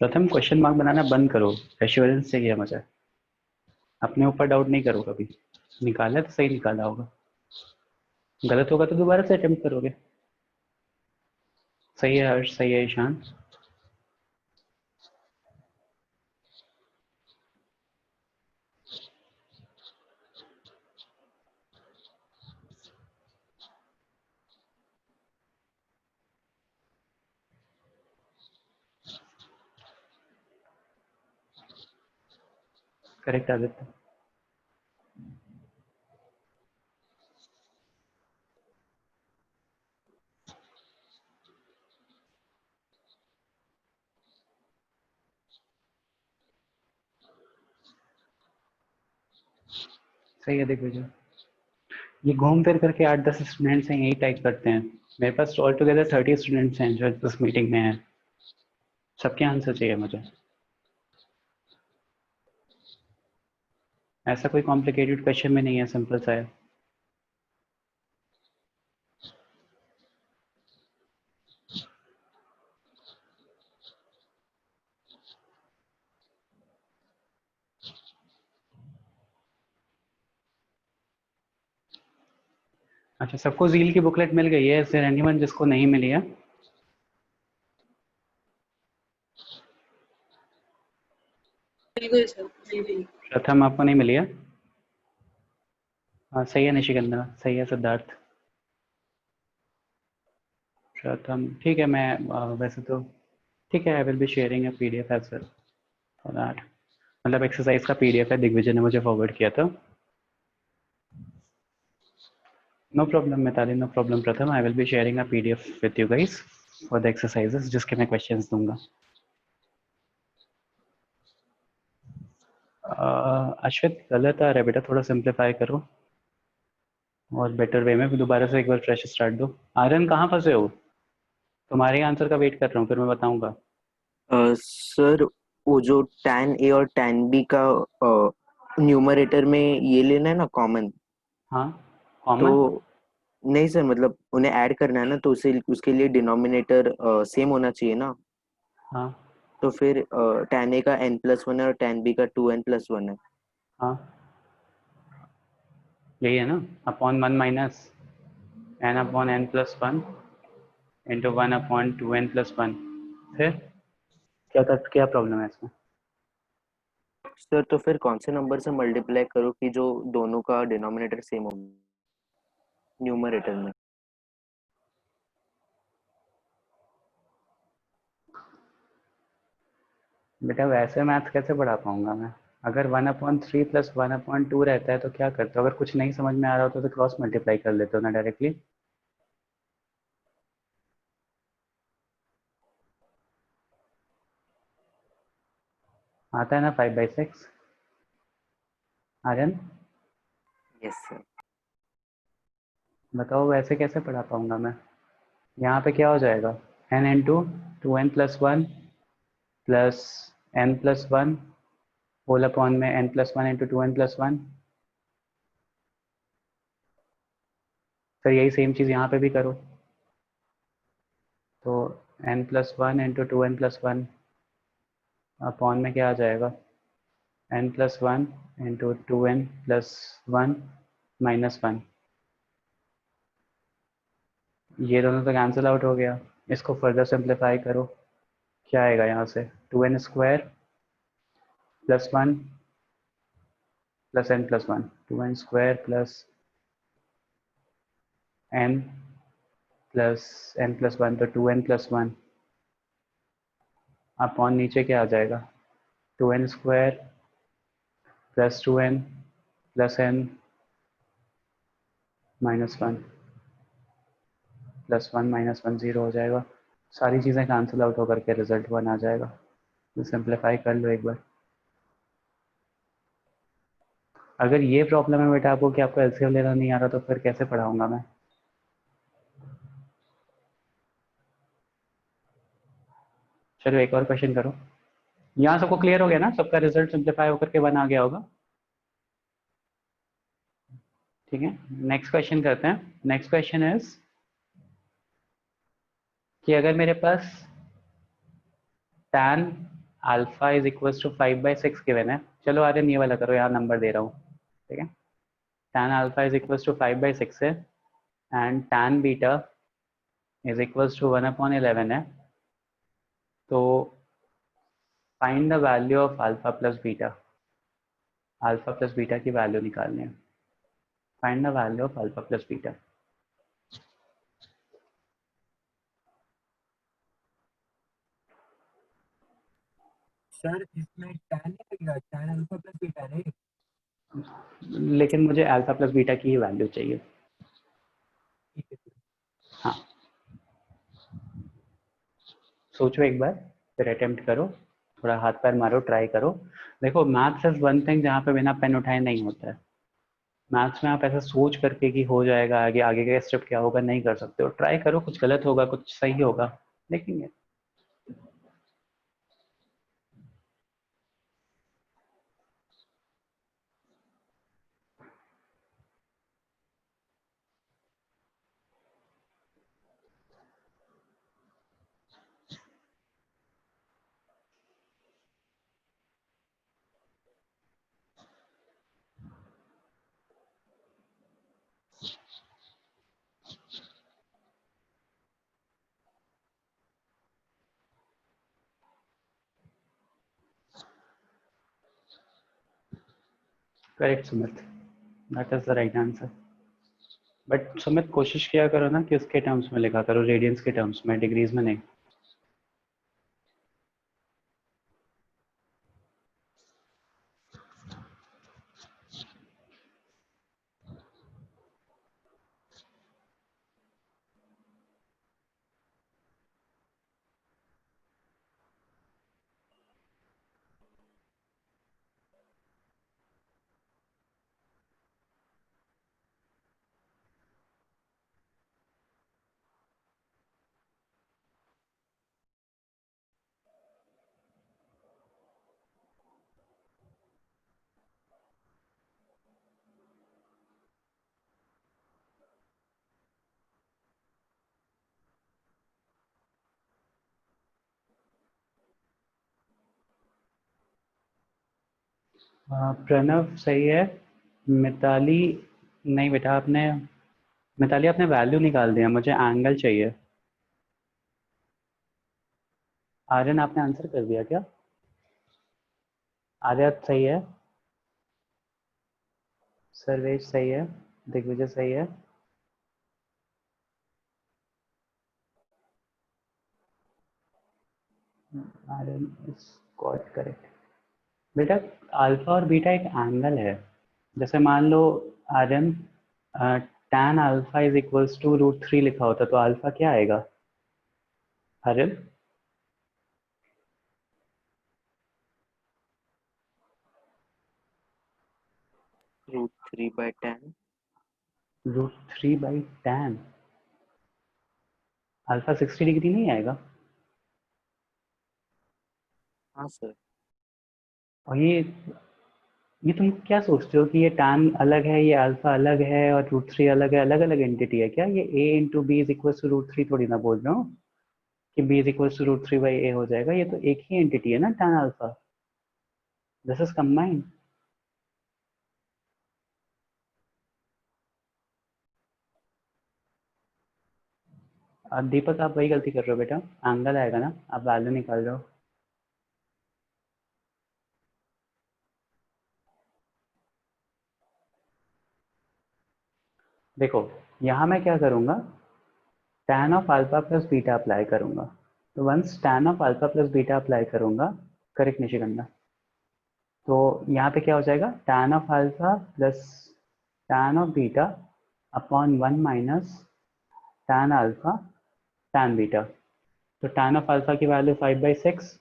प्रथम क्वेश्चन मार्क बनाना बंद करो, एश्योरेंस चाहिए मुझे, अपने ऊपर डाउट नहीं करो कभी। निकाला तो सही निकाला होगा, गलत होगा तो दोबारा से अटेम्प्ट करोगे। सही है हर्ष, सही है ईशान। करेक्ट आदित्य। सही है दिग्विजय। ये घूम फिर करके 8-10 स्टूडेंट्स हैं, यही टाइप करते हैं। मेरे पास ऑल टुगेदर 30 स्टूडेंट्स हैं जो इस मीटिंग में हैं, सबके आंसर चाहिए मुझे। ऐसा कोई कॉम्प्लिकेटेड क्वेश्चन में नहीं है, सिंपल सा है। अच्छा, सबको जील की बुकलेट मिल गई है? इज देयर एनीवन जिसको नहीं मिली है? मिल गई सर, मिल गई। प्रथम, आपको नहीं मिली है? हाँ सही है निशिगंधा, सही है सिद्धार्थ। प्रथम ठीक है, मैं वैसे तो ठीक है, I will be sharing a PDF as well for that. मतलब एक्सरसाइज का पीडीएफ है, दिग्विजय ने मुझे फॉरवर्ड किया था। No problem Mitali, no problem Pratham, I will be sharing a PDF with you guys for the exercises जिसके मैं क्वेश्चंस दूंगा। अश्वित गलत आ रहा है बेटा, थोड़ा सिंप्लीफाई करो और बेटर वे में दोबारा से एक बार फ्रेश स्टार्ट दो। आर्यन कहाँ फंसे हो? तुम्हारे आंसर का वेट कर रहा हूँ, फिर मैं बताऊंगा। सर वो जो tan A और tan B का न्यूमरेटर में ये लेना है ना कॉमन, हाँ तो कॉमन। नहीं सर, मतलब उन्हें ऐड करना है ना, तो उसे उसके लिए डिनोमिनेटर सेम होना चाहिए ना। हाँ तो फिर tan A का n+1 है और tan B का 2n+1 है। हाँ यही है ना, upon 1 minus n upon n+1 into 1 upon 2n+1। फिर क्या प्रॉब्लम है इसमें? सर तो फिर कौन से नंबर से मल्टीप्लाई करो कि जो दोनों का डिनोमिनेटर सेम हो न्यूमरेटर में? बेटा वैसे मैथ कैसे पढ़ा पाऊंगा मैं? अगर 1/3 प्लस 1/2 रहता है तो क्या करते हो? अगर कुछ नहीं समझ में आ रहा होता तो क्रॉस मल्टीप्लाई कर लेते हो ना डायरेक्टली। आता है ना 5/6? Aryan yes sir. बताओ वैसे कैसे पढ़ा पाऊंगा मैं? यहाँ पे क्या हो जाएगा, n into 2n+1 plus n+1 whole upon में n+1 इंटू 2n+1। फिर यही सेम चीज़ यहाँ पे भी करो, तो n+1 इंटू 2n+1 अपॉन में क्या आ जाएगा, n+1 इंटू 2n+1 -1। ये दोनों तो कैंसिल आउट हो गया। इसको फर्दर सिंप्लीफाई करो, क्या आएगा यहाँ से, 2n² plus 1 plus n+1, 2n² plus n plus n+1, तो 2n+1 अपॉन नीचे क्या आ जाएगा, 2n² plus 2n plus n -1 plus 1 -1 0 हो जाएगा। सारी चीज़ें कैंसिल आउट होकर के रिजल्ट 1 आ जाएगा। तो सिंप्लीफाई कर लो एक बार। अगर ये प्रॉब्लम है बेटा आपको कि आपको एलसीएम लेना नहीं आ रहा, तो फिर कैसे पढ़ाऊंगा मैं? चलो एक और क्वेश्चन करो। यहाँ सबको क्लियर हो गया ना, सबका रिजल्ट सिंप्लीफाई होकर के 1 आ गया होगा? ठीक है, नेक्स्ट क्वेश्चन करते हैं। नेक्स्ट क्वेश्चन इज कि अगर मेरे पास tan alpha is equal to 5/6 given है। चलो आर्यन ये वाला करो, यहाँ नंबर दे रहा हूँ। ठीक है, tan alpha is equal to 5/6 है and tan beta is equal to 1/11 है। तो find the value of alpha plus beta. Alpha plus beta की वैल्यू निकालनी है। Find the value of alpha plus beta. Sir इसमें tan नहीं लगेगा, tan alpha plus beta नहीं? लेकिन मुझे अल्फा प्लस बीटा की ही वैल्यू चाहिए। ठीक है सर। हाँ, सोचो एक बार, फिर अटेम्प्ट करो, थोड़ा हाथ पैर मारो, ट्राई करो। देखो मैथ्स इज वन थिंग जहाँ पे बिना पेन उठाए नहीं होता है। मैथ्स में आप ऐसा सोच करके कि हो जाएगा, आगे आगे का स्टेप क्या होगा नहीं कर सकते हो। ट्राई करो, कुछ गलत होगा कुछ सही होगा, देखेंगे। Correct Sumit, that is the right answer. But Sumit कोशिश किया करो ना कि उसके टर्म्स में लिखा करो, रेडियंस के टर्म्स में, डिग्रीज में नहीं। प्रणव सही है। मिताली नहीं बेटा, आपने वैल्यू निकाल दिया, मुझे एंगल चाहिए। आर्यन आपने आंसर कर दिया क्या? आर्यन सही है, सर्वेश सही है, दिग्विजय सही है। Aryan is got correct. बेटा अल्फा और बीटा एक एंगल है। जैसे मान लो Aryan tan alpha is equals to √3 लिखा होता तो अल्फा क्या आएगा Aryan? √3/tan। √3/tan। Alpha 60 degree नहीं आएगा? हाँ सर। और ये तुम क्या सोचते हो कि ये tan अलग है, ये अल्फा अलग है और √3 अलग है, अलग अलग एंटिटी है क्या? ये a into B is equal to √3 थोड़ी ना बोल रहा हूँ कि b is equal to √3/a हो जाएगा। ये तो एक ही एंटिटी है ना tan alpha. This is combined. Deepak आप वही गलती कर रहे हो बेटा, एंगल आएगा ना, आप वैल्यू निकाल रहे हो। देखो यहाँ मैं क्या करूँगा, tan of alpha plus beta apply करूँगा। तो once tan of alpha plus beta apply करूँगा, करेक्ट निशिगंधा, तो यहाँ पे क्या हो जाएगा, tan of alpha plus tan of beta upon 1 minus tan alpha tan beta. तो tan ऑफ अल्फा की वैल्यू 5/6,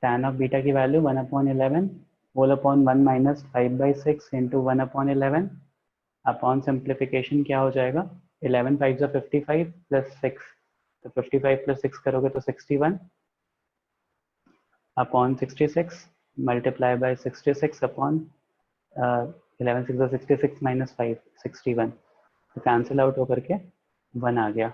tan ऑफ बीटा की value 1/11 whole upon 1 minus 5/6 into 1/11 upon simplification क्या हो जाएगा, 11 5 जो 55 प्लस 6, तो 55 प्लस 6 करोगे तो 61 upon 66 multiply by 66 upon 11 6 66 minus 5 61, तो कैंसिल आउट होकर के 1 आ गया।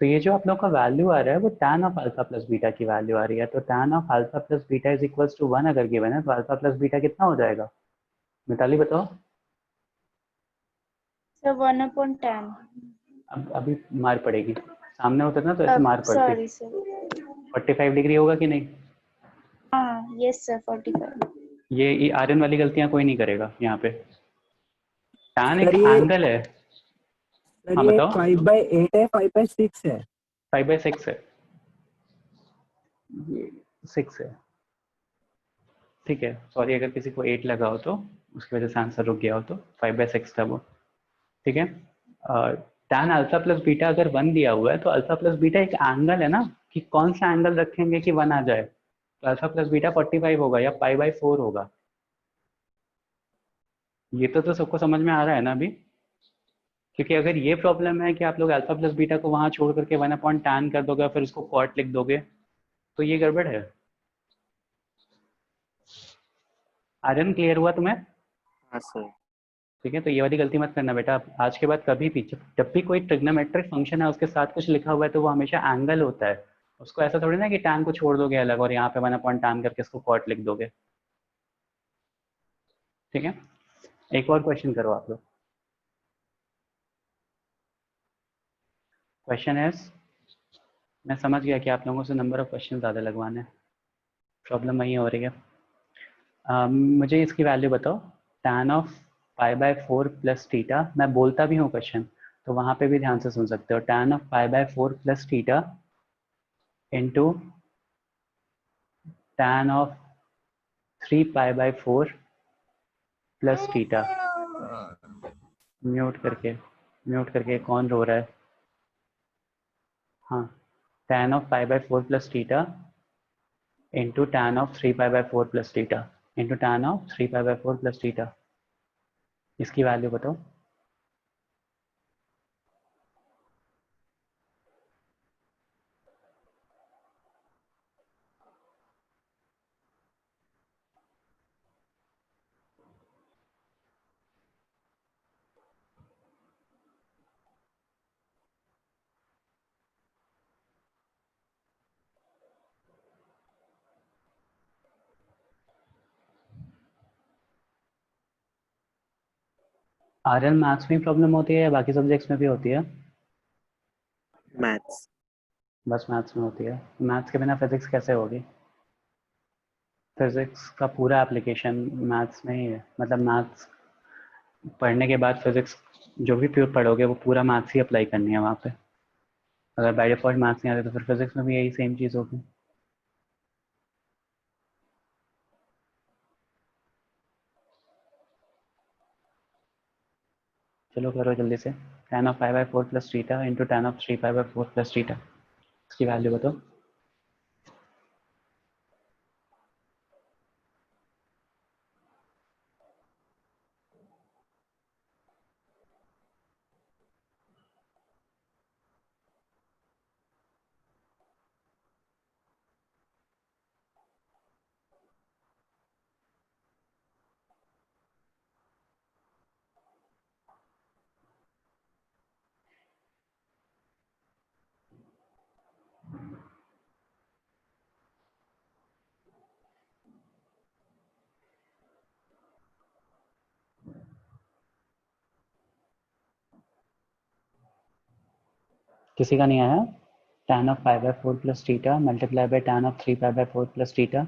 तो ये जो आप लोग का वैल्यू आ रहा है वो tan of alpha plus beta की वैल्यू आ रही है। तो tan of alpha plus beta is equals to 1 अगर गिवन है तो अल्फा प्लस बीटा कितना हो जाएगा, मिताली बताओ। So 1/10. अब अभी मार पड़ेगी, सामने होता ना तो ऐसे मार पड़ती। Sorry, sir. 45 डिग्री होगा कि नहीं? Yes, sir. 45. ये आर्यन वाली गलतियां कोई नहीं करेगा यहाँ पे। tan एक सर ये एंगल है। सर हाँ ये बताओ। 5/8 है, 5/6 है। 5/6 है, ये 6 है, ठीक है। सॉरी अगर किसी को 8 लगा हो तो उसकी वजह से आंसर रुक गया हो, तो 5/6 था वो, ठीक है। tan अल्फा प्लस बीटा अगर 1 दिया हुआ है तो अल्फा प्लस बीटा एक एंगल है ना, कि कौन सा एंगल रखेंगे कि 1 आ जाए, तो अल्फा प्लस बीटा 45 होगा या π/4 होगा। ये तो सबको समझ में आ रहा है ना अभी? क्योंकि अगर ये प्रॉब्लम है कि आप लोग अल्फा प्लस बीटा को वहां छोड़ करके 1/tan कर दोगे और फिर उसको कॉट लिख दोगे, तो ये गड़बड़ है। आर्यन क्लियर हुआ तुम्हें? हाँ सर। ठीक है, तो ये वाली गलती मत करना बेटा। आप आज के बाद कभी भी जब भी कोई ट्रिग्नोमेट्रिक फंक्शन है उसके साथ कुछ लिखा हुआ है तो वो हमेशा एंगल होता है। उसको ऐसा थोड़ी ना कि tan को छोड़ दोगे अलग और यहाँ पे 1/tan करके इसको कॉट लिख दोगे, ठीक है। एक और क्वेश्चन करो आप लोग। क्वेश्चन है, मैं समझ गया कि आप लोगों से नंबर ऑफ क्वेश्चन ज़्यादा लगवाने हैं, प्रॉब्लम वही हो रही है। मुझे इसकी वैल्यू बताओ, tan ऑफ π/4 प्लस थीटा। मैं बोलता भी हूँ क्वेश्चन, तो वहाँ पे भी ध्यान से सुन सकते हो। tan of π/4 plus theta into tan of 3π/4 plus theta. Mute करके कौन रो रहा है? हाँ, tan of π/4 plus theta into tan of 3π/4 plus theta into tan of 3π/4 plus theta. इसकी वैल्यू बताओ। आर्यन मैथ्स में प्रॉब्लम होती है या बाकी सब्जेक्ट्स में भी होती है? मैथ्स। बस मैथ्स में होती है। मैथ्स के बिना फिजिक्स कैसे होगी? फिजिक्स का पूरा एप्लीकेशन मैथ्स में ही है, मतलब मैथ्स पढ़ने के बाद फिजिक्स जो भी प्योर पढ़ोगे वो पूरा मैथ्स ही अप्लाई करनी है वहाँ पे। अगर बाय डिफॉल्ट मैथ्स नहीं आते तो फिर फिजिक्स में भी यही सेम चीज़ होगी। चलो करो जल्दी से। tan of 5/4 plus theta into tan of 3/4 plus theta, इसकी वैल्यू बताओ। किसी का नहीं आया? tan of 5/4 plus theta multiply by tan of 3/4 plus theta.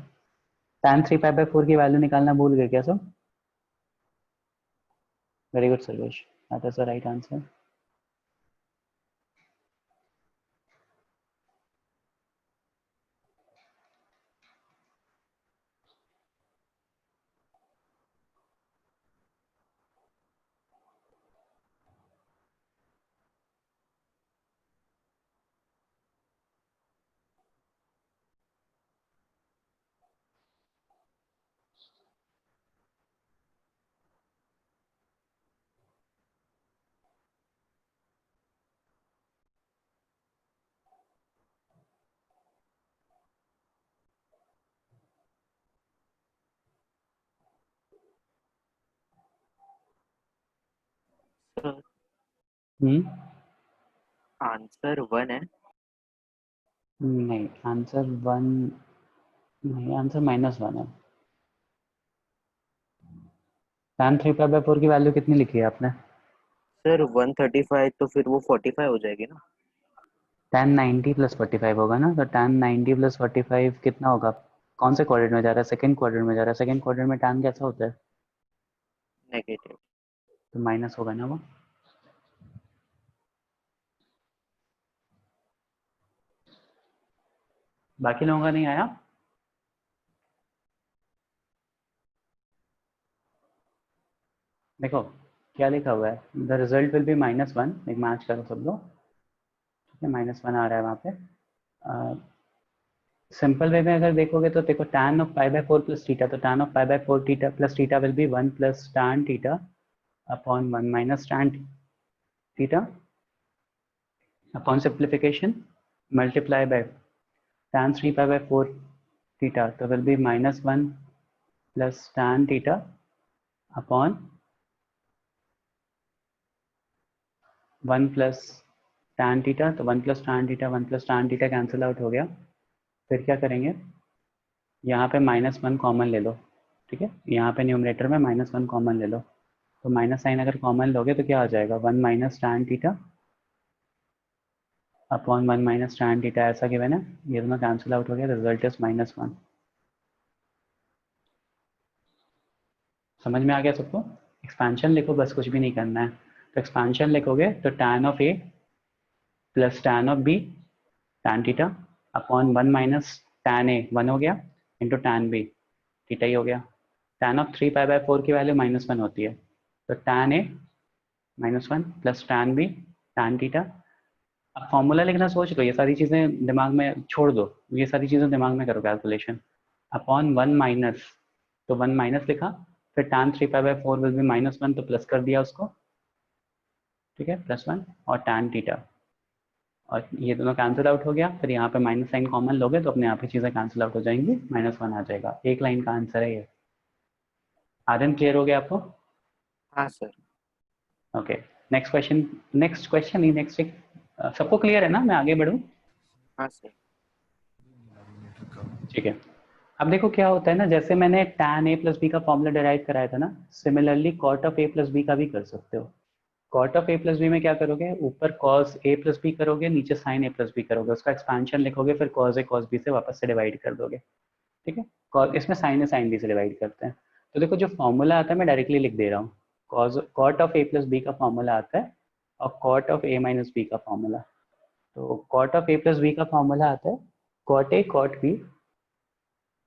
tan 3/4 की वैल्यू निकालना भूल गए क्या सब? Very good Sarvesh, that is the right answer. Answer 1 है। नहीं आंसर 1 नहीं, आंसर -1 है। tan 3/4 की वैल्यू कितनी लिखी है आपने? सर 135 तो फिर वो 45 हो जाएगी ना। tan 90 प्लस 45 होगा ना, तो tan 90 प्लस 45 कितना होगा? कौन से क्वाड्रेंट में जा रहा है? सेकंड क्वाड्रेंट में जा रहा है। सेकंड क्वाड्रेंट में tan कैसा होता है? नेगेटिव। तो माइनस होगा ना वो। बाकी लोगों का नहीं आया? देखो क्या लिखा हुआ है, द रिजल्ट विल बी -1। एक मैच करो सब लोग, ठीक है, -1 आ रहा है वहाँ पे। सिंपल वे में अगर देखोगे तो देखो tan ऑफ 5/4 प्लस थीटा, तो tan of 5/4 theta plus theta will be 1 plus tan theta upon 1 minus tan theta upon simplification multiply by tan 3/4 theta, तो will be -1 plus tan theta upon 1 plus tan theta. तो 1 plus tan theta 1 plus tan theta cancel out हो गया। फिर क्या करेंगे, यहाँ पे -1 common ले लो, ठीक है, यहाँ पे न्यूमरेटर में -1 कॉमन ले लो। तो माइनस साइन अगर कॉमन लोगे तो क्या आ जाएगा, 1 minus tan theta upon 1 minus tan theta, ऐसा गिवन है। ये दोनों कैंसिल आउट हो गया, रिजल्ट इज -1। समझ में आ गया सबको? एक्सपेंशन लिखो, बस कुछ भी नहीं करना है। तो एक्सपेंशन लिखोगे तो tan of A plus tan of B tan theta upon 1 minus tan A 1 हो गया इंटू tan बी थीटा ही हो गया। tan ऑफ 3/4 की वैल्यू -1 होती है, तो tan A -1 plus tan B tan theta. अब फॉर्मूला लिखना सोच लो, ये सारी चीज़ें दिमाग में छोड़ दो, ये सारी चीज़ें दिमाग में करो कैलकुलेशन। अपॉन 1 माइनस, तो 1 माइनस लिखा, फिर tan 3/4 विल बी -1 तो प्लस कर दिया उसको, ठीक है, +1 और tan थीटा, और ये दोनों कैंसिल आउट हो गया। फिर यहाँ पे माइनस साइन कॉमन लोगे तो अपने आप ही चीज़ें कैंसिल आउट हो जाएंगी, -1 आ जाएगा। एक लाइन का आंसर है ये। आर्यन क्लियर हो गया आपको? हाँ sir. Okay, next question. Next question ही नेक्स्ट एक, सबको क्लियर है ना? मैं आगे बढ़ूँ? हाँ सर। ठीक है, अब देखो क्या होता है ना, जैसे मैंने tan a प्लस बी का फॉर्मूला डिराइव कराया था ना, similarly cot of a plus B का भी कर सकते हो। cot of a plus B में क्या करोगे, ऊपर cos a प्लस बी करोगे, नीचे sin a प्लस बी करोगे, उसका एक्सपेंशन लिखोगे, फिर cos a cos b से वापस से डिवाइड कर दोगे। ठीक है, इसमें sin a sin b से डिवाइड करते हैं। तो देखो जो फॉर्मूला आता है मैं डायरेक्टली लिख दे रहा हूँ, cot of a plus B का फॉर्मूला आता है और cot of a minus B का फॉर्मूला। तो cot of a plus B का फॉर्मूला आता है cot a cot b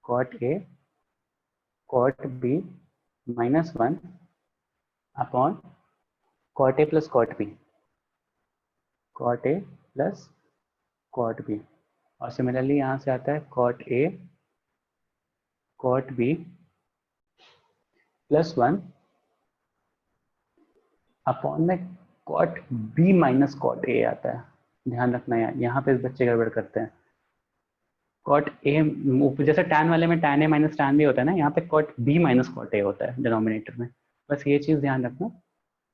cot b minus 1 upon cot a plus cot b, cot a plus cot b। और similarly यहाँ से आता है cot a cot b plus 1 upon में cot b minus cot a आता है। ध्यान रखना यहाँ पे बच्चे गड़बड़ करते हैं। cot a जैसे tan वाले में tan a minus tan b होता है ना, यहाँ पे cot b minus cot a होता है डिनोमिनेटर में। बस ये चीज़ ध्यान रखना,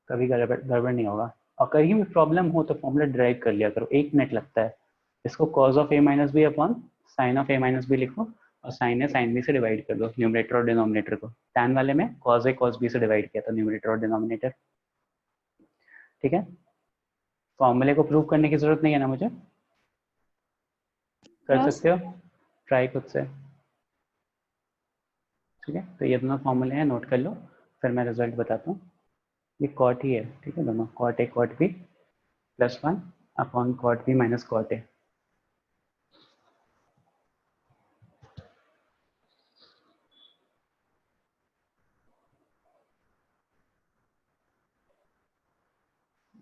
कभी गड़बड़ नहीं होगा। और कहीं भी प्रॉब्लम हो तो फॉर्मूला ड्राइव कर लिया करो, 1 मिनट लगता है। इसको cos of a minus B upon sine of a minus B लिखो और साइन a साइन b से डिवाइड कर दो न्यूमरेटर और डिनोमिनेटर को। tan वाले में cos a cos b से डिवाइड किया था न्यूमरेटर और डिनोमिनेटर। ठीक है, फॉर्मूले को प्रूव करने की जरूरत नहीं है ना मुझे, कर Yes. सकते हो ट्राई खुद से। ठीक है, तो ये दोनों फॉर्मूले हैं, नोट कर लो, फिर मैं रिजल्ट बताता हूँ। ये कॉट ही है, ठीक है, दोनों cot a cot b plus 1 upon cot b minus cot a।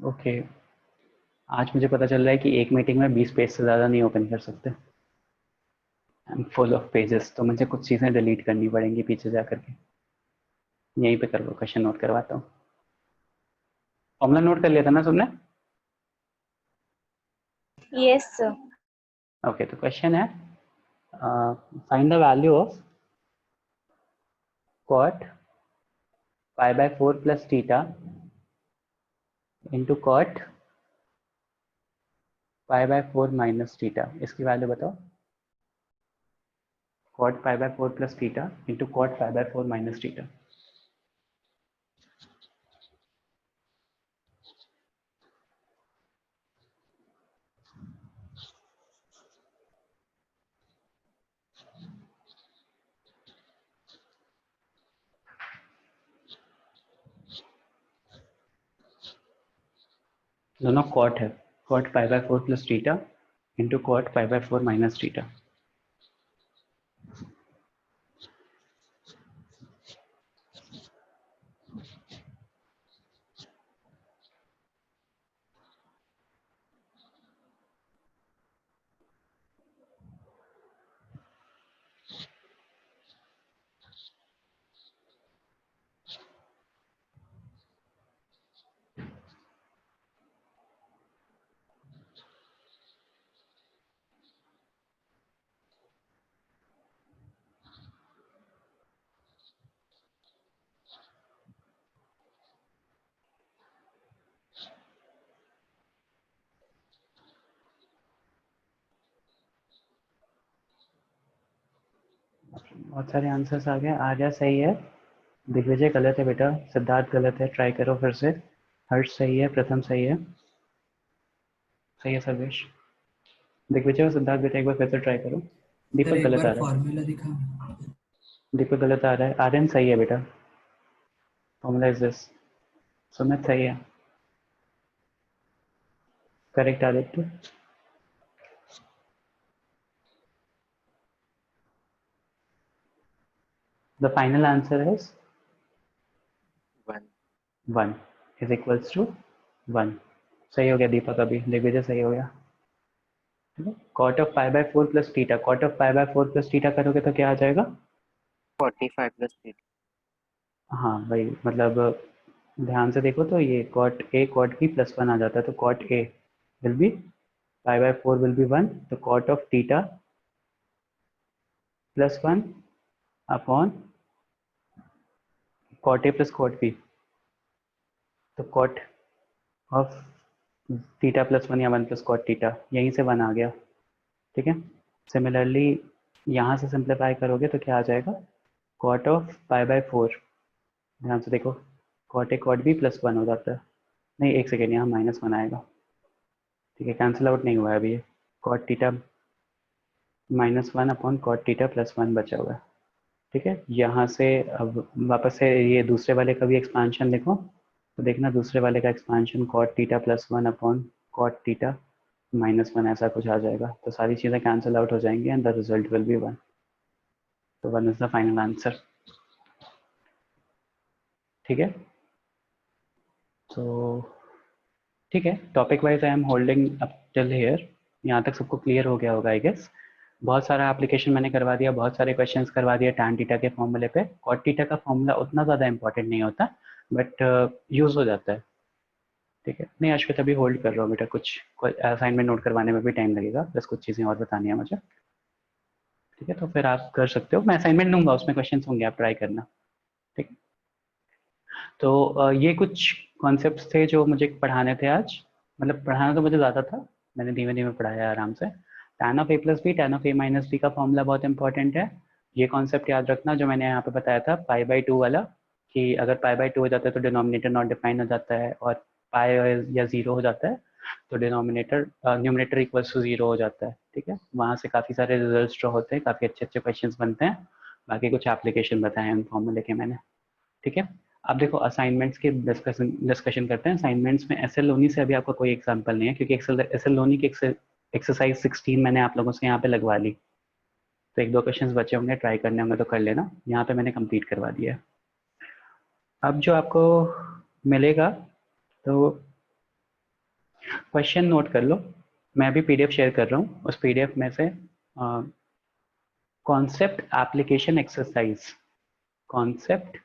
Okay, आज मुझे पता चल रहा है कि एक मीटिंग में 20 पेज से ज़्यादा नहीं ओपन कर सकते। I am full of pages, तो मुझे कुछ चीज़ें डिलीट करनी पड़ेंगी पीछे जा करके। यहीं पे कर लो, क्वेश्चन नोट करवाता हूँ। फॉर्मूला नोट कर लिया था ना तुमने? Yes, sir. ओके, तो क्वेश्चन है find the value of cot pi by 4 plus theta into cot pi by 4 minus theta. इसकी वैल्यू बताओ। cot pi by 4 plus theta into cot pi by 4 minus theta. दोनों cot है, cot pi by 4 plus theta into cot pi by 4 minus theta. बहुत सारे answers आ गए। आर्या सही है, दिग्विजय गलत है बेटा, सिद्धार्थ गलत है, ट्राई करो फिर से। हर्ष सही है, प्रथम सही है, सही है सर्वेश। दिग्विजय और सिद्धार्थ बेटा एक बार फिर से ट्राई करो। सर दीपक एक गलत आ बार रहा है, फॉर्मूला दिखा। दीपक गलत आ रहा है। आर्यन सही है बेटा, फॉर्मूला इज दिस। सुमित सही है, correct Aditya. The final answer is 1 is equals to 1। सही हो गया दीपक, अभी दिग्विजय सही हो गया। Cot of pi by 4 plus theta, cot of pi by 4 plus theta करोगे तो क्या आ जाएगा? 45 प्लस हाँ भाई, मतलब ध्यान से देखो तो ये cot a cot b plus 1 आ जाता है, तो cot a will B pi by 4 will be 1, तो cot of theta plus 1 upon cot a plus cot b, तो cot ऑफ थीटा प्लस 1 या 1 प्लस cot थीटा, यहीं से 1 आ गया। ठीक है, सिमिलरली यहाँ से सिंप्लीफाई करोगे तो क्या आ जाएगा, कॉट ऑफ पाई बाय 4, ध्यान से देखो, cot A cot B plus 1 हो जाता है, नहीं एक सेकेंड, यहाँ -1 आएगा, ठीक है, कैंसिल आउट नहीं हुआ है अभी ये, cot theta -1 upon cot theta plus 1 बचा हुआ है, ठीक है। यहाँ से अब वापस से ये दूसरे वाले का भी एक्सपांशन देखो, तो देखना दूसरे वाले का expansion cot theta plus 1 upon cot theta -1 ऐसा कुछ आ जाएगा, तो सारी चीज़ें कैंसिल आउट हो जाएंगी and the result will be 1, तो 1 इज द फाइनल आंसर, ठीक है। तो ठीक है, topic wise I am holding up till here, यहाँ तक सबको क्लियर हो गया होगा आई गेस। बहुत सारा एप्लीकेशन मैंने करवा दिया, बहुत सारे क्वेश्चंस करवा दिए टैन थीटा के फॉर्मूले पे। कॉट थीटा का फॉर्मूला उतना ज़्यादा इंपॉर्टेंट नहीं होता, बट यूज़ हो जाता है, ठीक है। नहीं अश्वित अभी होल्ड कर रहा हूँ बेटा, कुछ असाइनमेंट नोट करवाने में भी टाइम लगेगा, प्लस कुछ चीज़ें और बतानी है मुझे, ठीक है। तो फिर आप कर सकते हो, मैं असाइनमेंट दूंगा, उसमें क्वेश्चन होंगे, आप ट्राई करना, ठीक। तो ये कुछ कॉन्सेप्ट्स थे जो मुझे पढ़ाने थे आज, मतलब पढ़ाना तो मुझे ज़्यादा था, मैंने धीमे धीमे पढ़ाया आराम से। tan of a plus B, tan of a minus B का फॉर्मूला बहुत इंपॉर्टेंट है, ये कॉन्सेप्ट याद रखना जो मैंने यहाँ पे बताया था पाई बाई 2 वाला, कि अगर पाई बाई 2 हो जाता है तो डिनोमिनेटर नॉट डिफाइन हो जाता है, और पाई या 0 हो जाता है तो डिनोमिनेटर न्यूमिनेटर इक्वल्स टू 0 हो जाता है, ठीक है। वहाँ से काफ़ी सारे रिजल्ट ड्रॉ होते हैं, काफ़ी अच्छे अच्छे क्वेश्चन बनते हैं, बाकी कुछ एप्लीकेशन बताए हैं उन फॉर्मूले के मैंने, ठीक है। अब देखो असाइनमेंट्स के डिस्कशन करते हैं। असाइनमेंट्स में एस एल लोनी से अभी आपका कोई एग्जाम्पल नहीं है, क्योंकि एस एल लोनी की एक्सरसाइज 16 मैंने आप लोगों से यहाँ पे लगवा ली, तो एक दो क्वेश्चंस बचे होंगे, ट्राई करने होंगे तो कर लेना, यहाँ पे मैंने कंप्लीट करवा दिया है। अब जो आपको मिलेगा तो क्वेश्चन नोट कर लो, मैं अभी पीडीएफ शेयर कर रहा हूँ, उस पीडीएफ में से concept application exercise, concept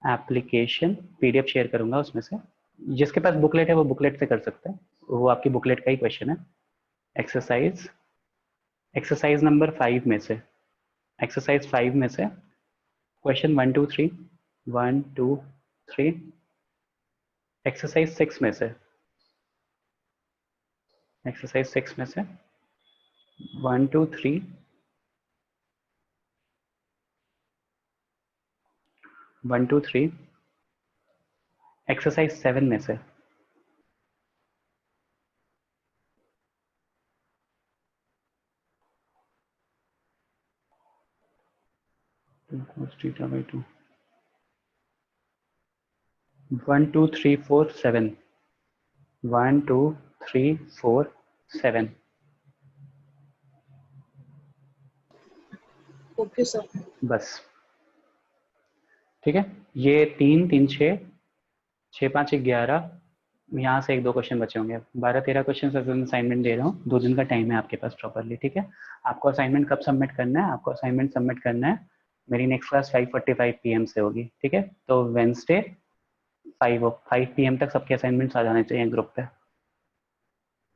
application PDF share करूंगा, उसमें से जिसके पास बुकलेट है वो बुकलेट से कर सकते हैं, वो आपकी बुकलेट का ही क्वेश्चन है। एक्सरसाइज नंबर 5 में से, एक्सरसाइज 5 में से क्वेश्चन 1 2 3, 1 2 3, एक्सरसाइज 6 में से, एक्सरसाइज 6 में से 1 2 3, 1 2 3, एक्सरसाइज 7 में से, थीटा बाई 2, 1 2 3 4 7, 1 2 3 4 7, ओके सर। बस, ठीक है। ये 3 3 6 6 5 11, यहाँ से एक दो क्वेश्चन बचे होंगे, 12 13 क्वेश्चन असाइनमेंट दे रहा हूँ, 2 दिन का टाइम है आपके पास प्रॉपरली, ठीक है। आपको असाइनमेंट कब सबमिट करना है, आपको असाइनमेंट सबमिट करना है, मेरी नेक्स्ट क्लास 5:45 PM से होगी, ठीक है। तो वेंसडे 5 PM तक सबके असाइनमेंट्स आ जाने चाहिए ग्रुप पे,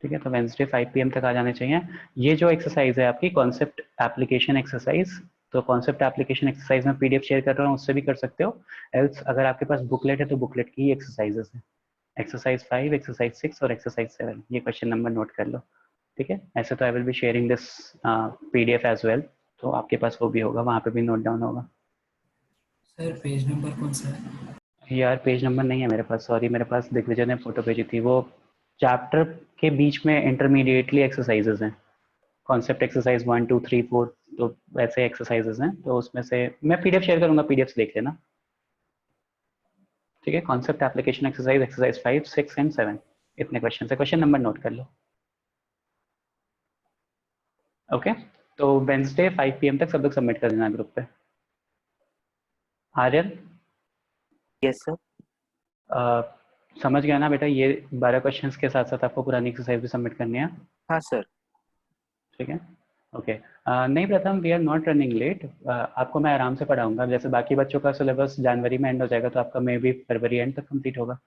ठीक है। तो वेंसडे 5 PM तक आ जाने चाहिए। ये जो एक्सरसाइज है आपकी कॉन्सेप्ट एप्लीकेशन एक्सरसाइज, तो कॉन्सेप्ट एप्लीकेशन एक्सरसाइज में पीडीएफ शेयर कर रहा हूँ, उससे भी कर सकते हो, एल्स अगर आपके पास बुकलेट है तो बुकलेट की ही एक्सरसाइजेस है, एक्सरसाइज 5, एक्सरसाइज 6 और एक्सरसाइज 7, ये क्वेश्चन नंबर नोट कर लो, ठीक है। ऐसे तो I will be sharing this PDF as well, तो आपके पास वो भी होगा, वहाँ पे भी नोट डाउन होगा। सर पेज नंबर कौन सा है? यार पेज नंबर नहीं है मेरे पास, सॉरी, मेरे पास दिग्विजय ने फोटो भेजी थी, वो चैप्टर के बीच में इंटरमीडिएटली एक्सरसाइजेस हैं, कॉन्सेप्ट एक्सरसाइज 1 2 3 4, तो वैसे एक्सरसाइजेस हैं, तो उसमें से मैं पीडीएफ शेयर करूंगा, पीडीएफ देख लेना, ठीक है। Concept application exercise, exercise 5 6 and 7, इतने क्वेश्चन है, क्वेश्चन नंबर नोट कर लो, ओके। तो वेंसडे 5 PM तक सब लोग सबमिट कर देना ग्रुप पे। Aryan yes sir. समझ गया ना बेटा, ये 12 क्वेश्चंस के साथ साथ आपको पुरानी एक्सरसाइज भी सबमिट करनी है, हाँ सर। ठीक है, ओके। नहीं Pratham, we are not running late, आपको मैं आराम से पढ़ाऊंगा, जैसे बाकी बच्चों का सिलेबस जनवरी में एंड हो जाएगा, तो आपका मे भी फरवरी एंड तक कंप्लीट होगा,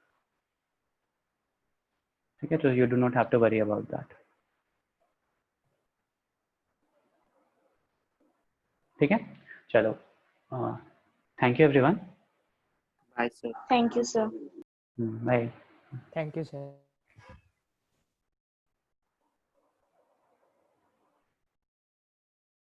ठीक है। तो you do not have to worry about that, ठीक है। चलो, thank you everyone, bye sir. Thank you, sir. Bye. Thank you sir.